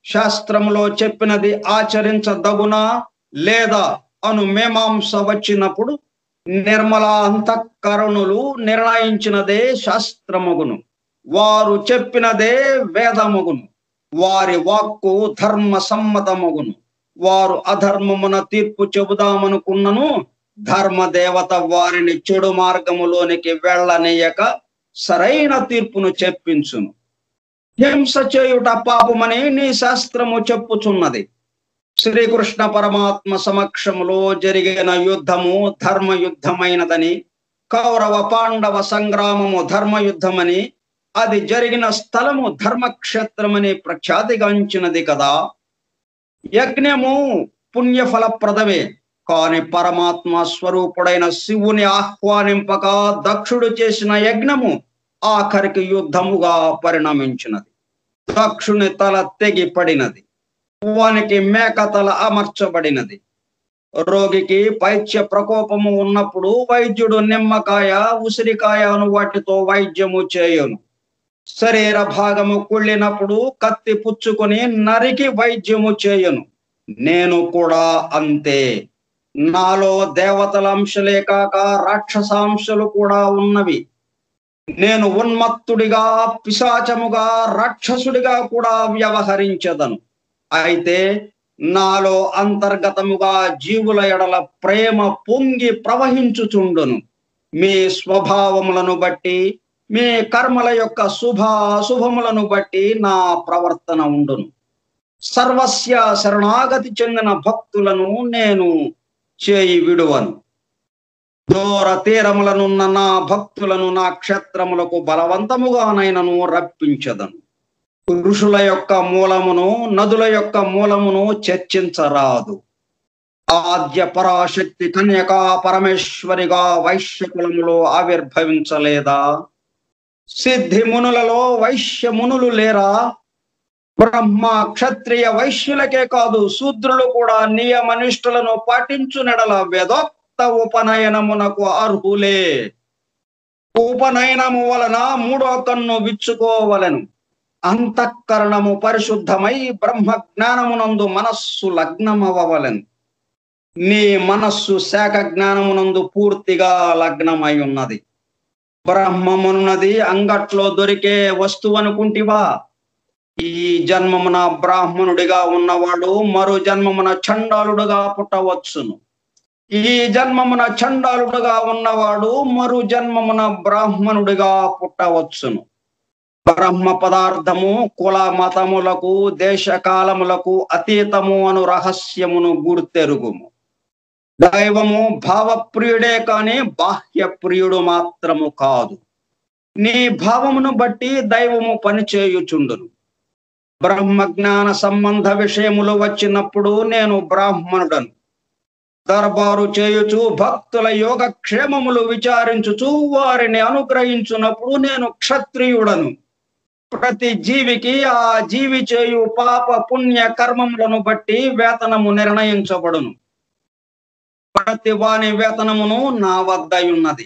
శాస్త్రములో చెప్పినది ఆచరించదగునా లేదా అను మీమాంస వచ్చినప్పుడు నిర్మల అంతఃకరణులు నిర్ణయించినదే శాస్త్రమగును. వారు చెప్పినదే వేదమగును. వారి వాక్కు ధర్మ సమ్మతమగును. వారు అధర్మమున తీర్పు చెబుదామనుకున్నను ధర్మదేవత వారిని చెడు మార్గములోనికి వెళ్ళనీయక సరైన తీర్పును చెప్పించును. హింస చేయుట పాపమని నీ శాస్త్రము చెప్పుచున్నది. శ్రీకృష్ణ పరమాత్మ సమక్షములో జరిగిన యుద్ధము ధర్మయుద్ధమైనదని, కౌరవ పాండవ సంగ్రామము ధర్మయుద్ధమని, అది జరిగిన స్థలము ధర్మక్షేత్రమని ప్రఖ్యాతిగాంచినది కదా. యజ్ఞము పుణ్యఫలప్రదమే, కాని పరమాత్మ స్వరూపుడైన శివుని ఆహ్వానింపక దక్షుడు చేసిన యజ్ఞము ఆఖరికి యుద్ధముగా పరిణమించినది. దక్షుని తల తెగి పడినది, వానికి మేక తల అమర్చబడినది. రోగికి పైత్య ప్రకోపము ఉన్నప్పుడు వైద్యుడు నిమ్మకాయ ఉసిరికాయ అను వాటితో వైద్యము చేయును. శరీర భాగము కుళ్ళినప్పుడు కత్తి పుచ్చుకొని నరికి వైద్యము చేయును. నేను కూడా అంతే. నాలో దేవతల అంశలే కాక రాక్షసాంశలు కూడా ఉన్నవి. నేను ఉన్మత్తుడిగా, పిశాచముగా, రాక్షసుడిగా కూడా వ్యవహరించదను. అయితే నాలో అంతర్గతముగా జీవుల ఎడల ప్రేమ పొంగి ప్రవహించుచుండును. మీ స్వభావములను బట్టి, మీ కర్మల యొక్క శుభాశుభములను బట్టి నా ప్రవర్తన ఉండును. సర్వస్య శరణాగతి చెందిన భక్తులను నేను చేయి విడువను. దూర తీరములనున్న నా భక్తులను నా క్షేత్రములకు బలవంతముగానైనను రప్పించదను. ఋషుల యొక్క మూలమును, నదుల యొక్క మూలమును చర్చించరాదు. ఆద్య పరాశక్తి కన్యకా పరమేశ్వరిగా వైశ్యకులములో ఆవిర్భవించలేదా? సిద్ధి మునులలో వైశ్య మునులు లేరా? బ్రహ్మ క్షత్రియ వైశ్యులకే కాదు, శూద్రులు కూడా నియమనిష్ఠులను పాటించునెడల వేదోక్త ఉపనయనమునకు అర్హులే. ఉపనయనము వలన 3వ కన్ను విచ్చుకోవలెను. అంతఃకరణము పరిశుద్ధమై బ్రహ్మ జ్ఞానమునందు మనస్సు లగ్నమవ్వవలెను. నీ మనస్సు శాఖ జ్ఞానమునందు పూర్తిగా లగ్నమై ఉన్నది. బ్రహ్మమున్నది అంగట్లో దొరికే వస్తువు అనుకుంటివా? ఈ జన్మమున బ్రాహ్మణుడిగా ఉన్నవాడు మరో జన్మమున చండాలుడుగా పుట్టవచ్చును. ఈ జన్మమున చండాలుడుగా ఉన్నవాడు మరో జన్మమున బ్రాహ్మణుడిగా పుట్టవచ్చును. బ్రహ్మ పదార్థము కుల మతములకు, దేశకాలములకు అతీతము అను రహస్యమును గుర్తెరుగుము. దైవము భావప్రియుడే కాని బాహ్య ప్రియుడు మాత్రము కాదు. నీ భావమును బట్టి దైవము పనిచేయుచుండును. బ్రహ్మజ్ఞాన సంబంధ విషయములు వచ్చినప్పుడు నేను బ్రాహ్మణుడను. దర్బారు చేయుచు భక్తుల యోగక్షేమములు విచారించుచు వారిని అనుగ్రహించున్నప్పుడు నేను క్షత్రియుడను. ప్రతి జీవికి ఆ జీవి చేయు పాప పుణ్య కర్మములను బట్టి వేతనము నిర్ణయించబడును. ప్రతి వాని వేతనమును నా వద్ద ఉన్నది.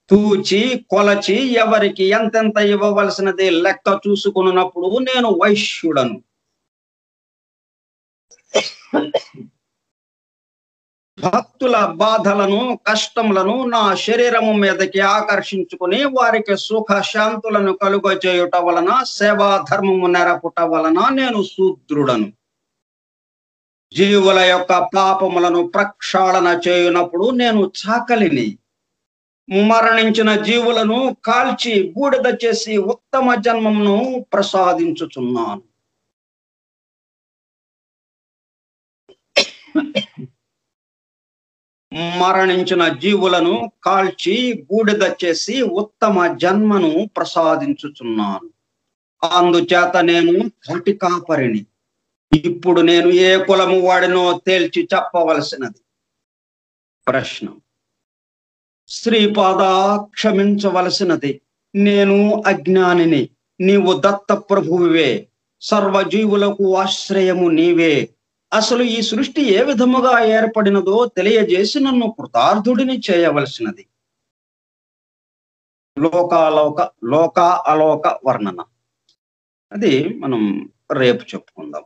తూచి కొలచి ఎవరికి ఎంతెంత ఇవ్వవలసినది లెక్క చూసుకున్నప్పుడు నేను వైశ్యుడను. భక్తుల బాధలను కష్టములను నా శరీరము మీదకి ఆకర్షించుకుని వారికి సుఖ శాంతులను కలుగజేయుట వలన సేవా ధర్మము నెరపుట వలన నేను శూద్రుడను. జీవుల యొక్క పాపములను ప్రక్షాళన చేయునప్పుడు నేను చాకలిని. మరణించిన జీవులను కాల్చి బూడిద చేసి ఉత్తమ జన్మమును ప్రసాదించుచున్నాను. మరణించిన జీవులను కాల్చి బూడిద చేసి ఉత్తమ జన్మను ప్రసాదించుచున్నాను. అందుచేత నేను కాటి కాపరిని. ఇప్పుడు నేను ఏ కులము వాడినో తేల్చి చెప్పవలసినది. ప్రశ్న: శ్రీపాద, క్షమించవలసినది. నేను అజ్ఞానిని. నీవు దత్త ప్రభువే. సర్వజీవులకు ఆశ్రయము నీవే. అసలు ఈ సృష్టి ఏ విధముగా ఏర్పడినదో తెలియజేసి నన్ను కృతార్థుడిని చేయవలసినది. లోక అలోక వర్ణన అది మనం రేపు చెప్పుకుందాం.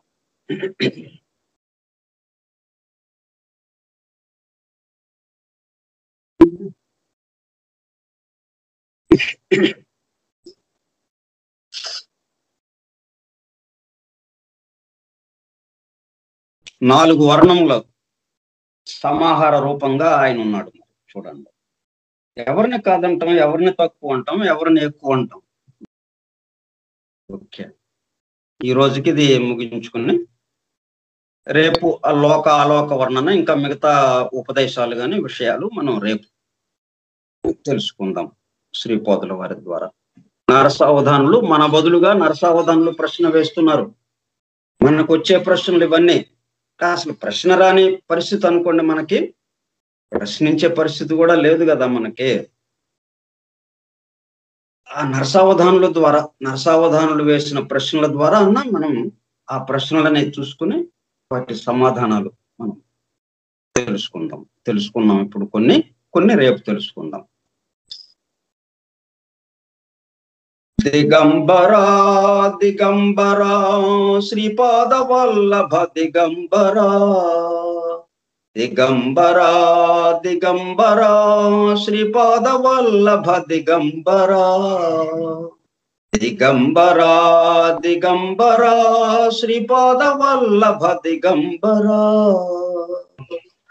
నాలుగు వర్ణముల సమాహార రూపంగా ఆయన ఉన్నాడు. చూడండి, ఎవరిని కాదంటాం, ఎవరిని తక్కువ అంటాం, ఎవరిని ఎక్కువ అంటాం. ఓకే, ఈ రోజుకి ఇది ముగించుకుని రేపు అలోక వర్ణన ఇంకా మిగతా ఉపదేశాలు కానీ విషయాలు మనం రేపు తెలుసుకుందాం శ్రీపాదుల వారి ద్వారా. నరసావధానులు మన బదులుగా నరసావధానులు ప్రశ్న వేస్తున్నారు. మనకు వచ్చే ప్రశ్నలు ఇవన్నీ. అసలు ప్రశ్న రాని పరిస్థితి అనుకోండి, మనకి ప్రశ్నించే పరిస్థితి కూడా లేదు కదా మనకి. ఆ నరసావధానులు వేసిన ప్రశ్నల ద్వారా అన్నా మనం ఆ ప్రశ్నలని చూసుకుని వాటి సమాధానాలు మనం తెలుసుకున్నాం. ఇప్పుడు కొన్ని రేపు తెలుసుకుందాం. దిగంబరా దిగంబరా శ్రీపాద వల్లభ దిగంబరా. దిగంబరా దిగంబరా శ్రీపాద వల్లభ దిగంబరా. దిగంబరా దిగంబరా శ్రీపాద వల్లభ దిగంబరా.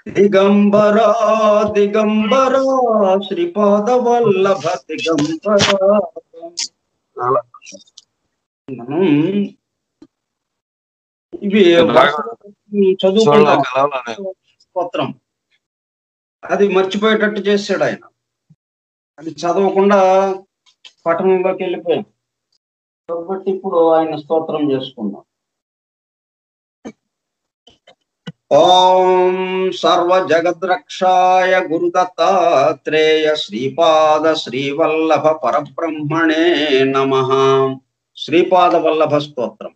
దిగంబరా దిగంబరా శ్రీపాద వల్లభ దిగంబరా. మనం ఇవి చదువుకున్నాం. స్తోత్రం అది మర్చిపోయేటట్టు చేశాడు ఆయన. అది చదవకుండా పట్టణంలోకి వెళ్ళిపోయాం కాబట్టి ఇప్పుడు ఆయన స్తోత్రం చేసుకుందాం. ఓం సర్వ జగద్రక్షాయ గురుదత్తాత్రేయ శ్రీపాద శ్రీవల్లభ పరబ్రహ్మణే నమః. శ్రీపాద వల్లభ స్తోత్రం.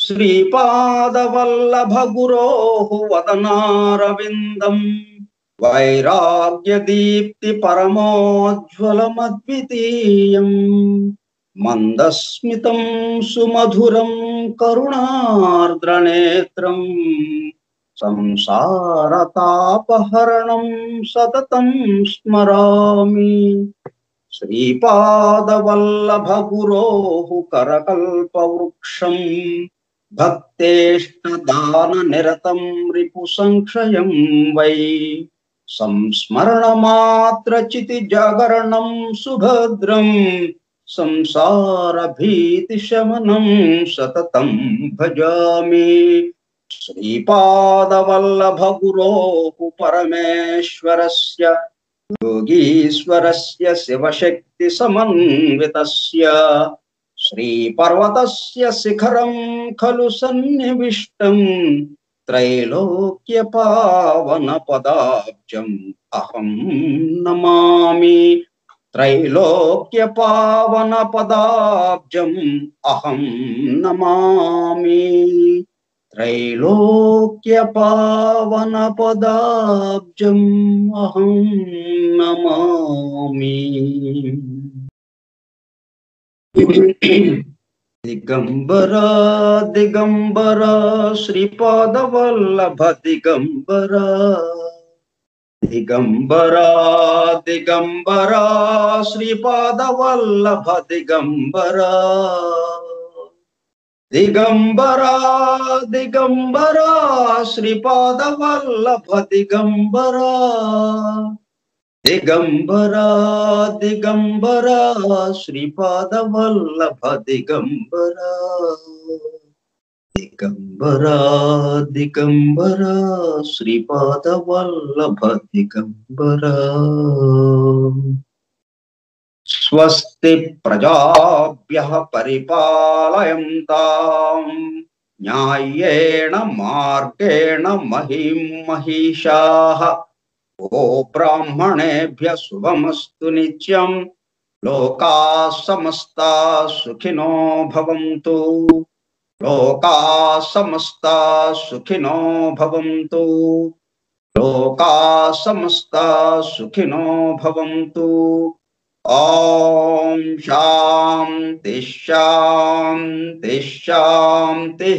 శ్రీపాద వల్లభ గురోః వదనారవిందం వైరాగ్య దీప్తి పరమోజ్వలమద్వితీయం మందస్మితం సుమధురం కరుణార్ద్రనేత్రం సంసారతాపహరణం సతతం స్మరామి. శ్రీపాదవల్లభ గురోః కరకల్పవృక్షం భక్తేష్టదాన నిరతం రిపు సంక్షయం వై సంస్మరణమాత్రచితి జాగరణం సుభద్రం సంసార భీతి శమనం సతతం భజామి. శ్రీపాదవల్లభ గురోః పరమేశ్వరస్య योगीश्वरस्य शिवशक्ति समन्वितस्य श्रीपर्वतस्य शिखरं खलु सन्निविष्टं त्रैलोक्यपावनपदाब्जम् अहं नमामि। त्रैलोक्यपावनपदाब्जम् अहं नमामि। त्रैलोक्यपावनपदाब्जम् अहं नमामि। दिगंबरा दिगंबरा श्रीपादवल्लभ दिगंबरा दिगंबरा दिगंबरा श्रीपादवल्लभ दिगंबरा दिगंबरा दिगंबरा श्रीपादवल्लभ दिगंबरा दिगंबरा दिगंबरा श्रीपादवल्लभ दिगंबरा दिगंबरा दिगंबरा श्रीपादवल्लभ दिगंबरा। स्वस्ति प्रजाभ्यः परिपालयन्तां न्याय्येन मार्गेण महीं महिषाः। ओ ब्राह्मणेभ्यः शुभमस्तु नित्यं। लोकाः समस्ताः सुखिनो भवन्तु। लोकाः समस्ताः सुखिनो भवन्तु। लोकाः समस्ताः सुखिनो भवन्तु। ओम शांति शांति शांति।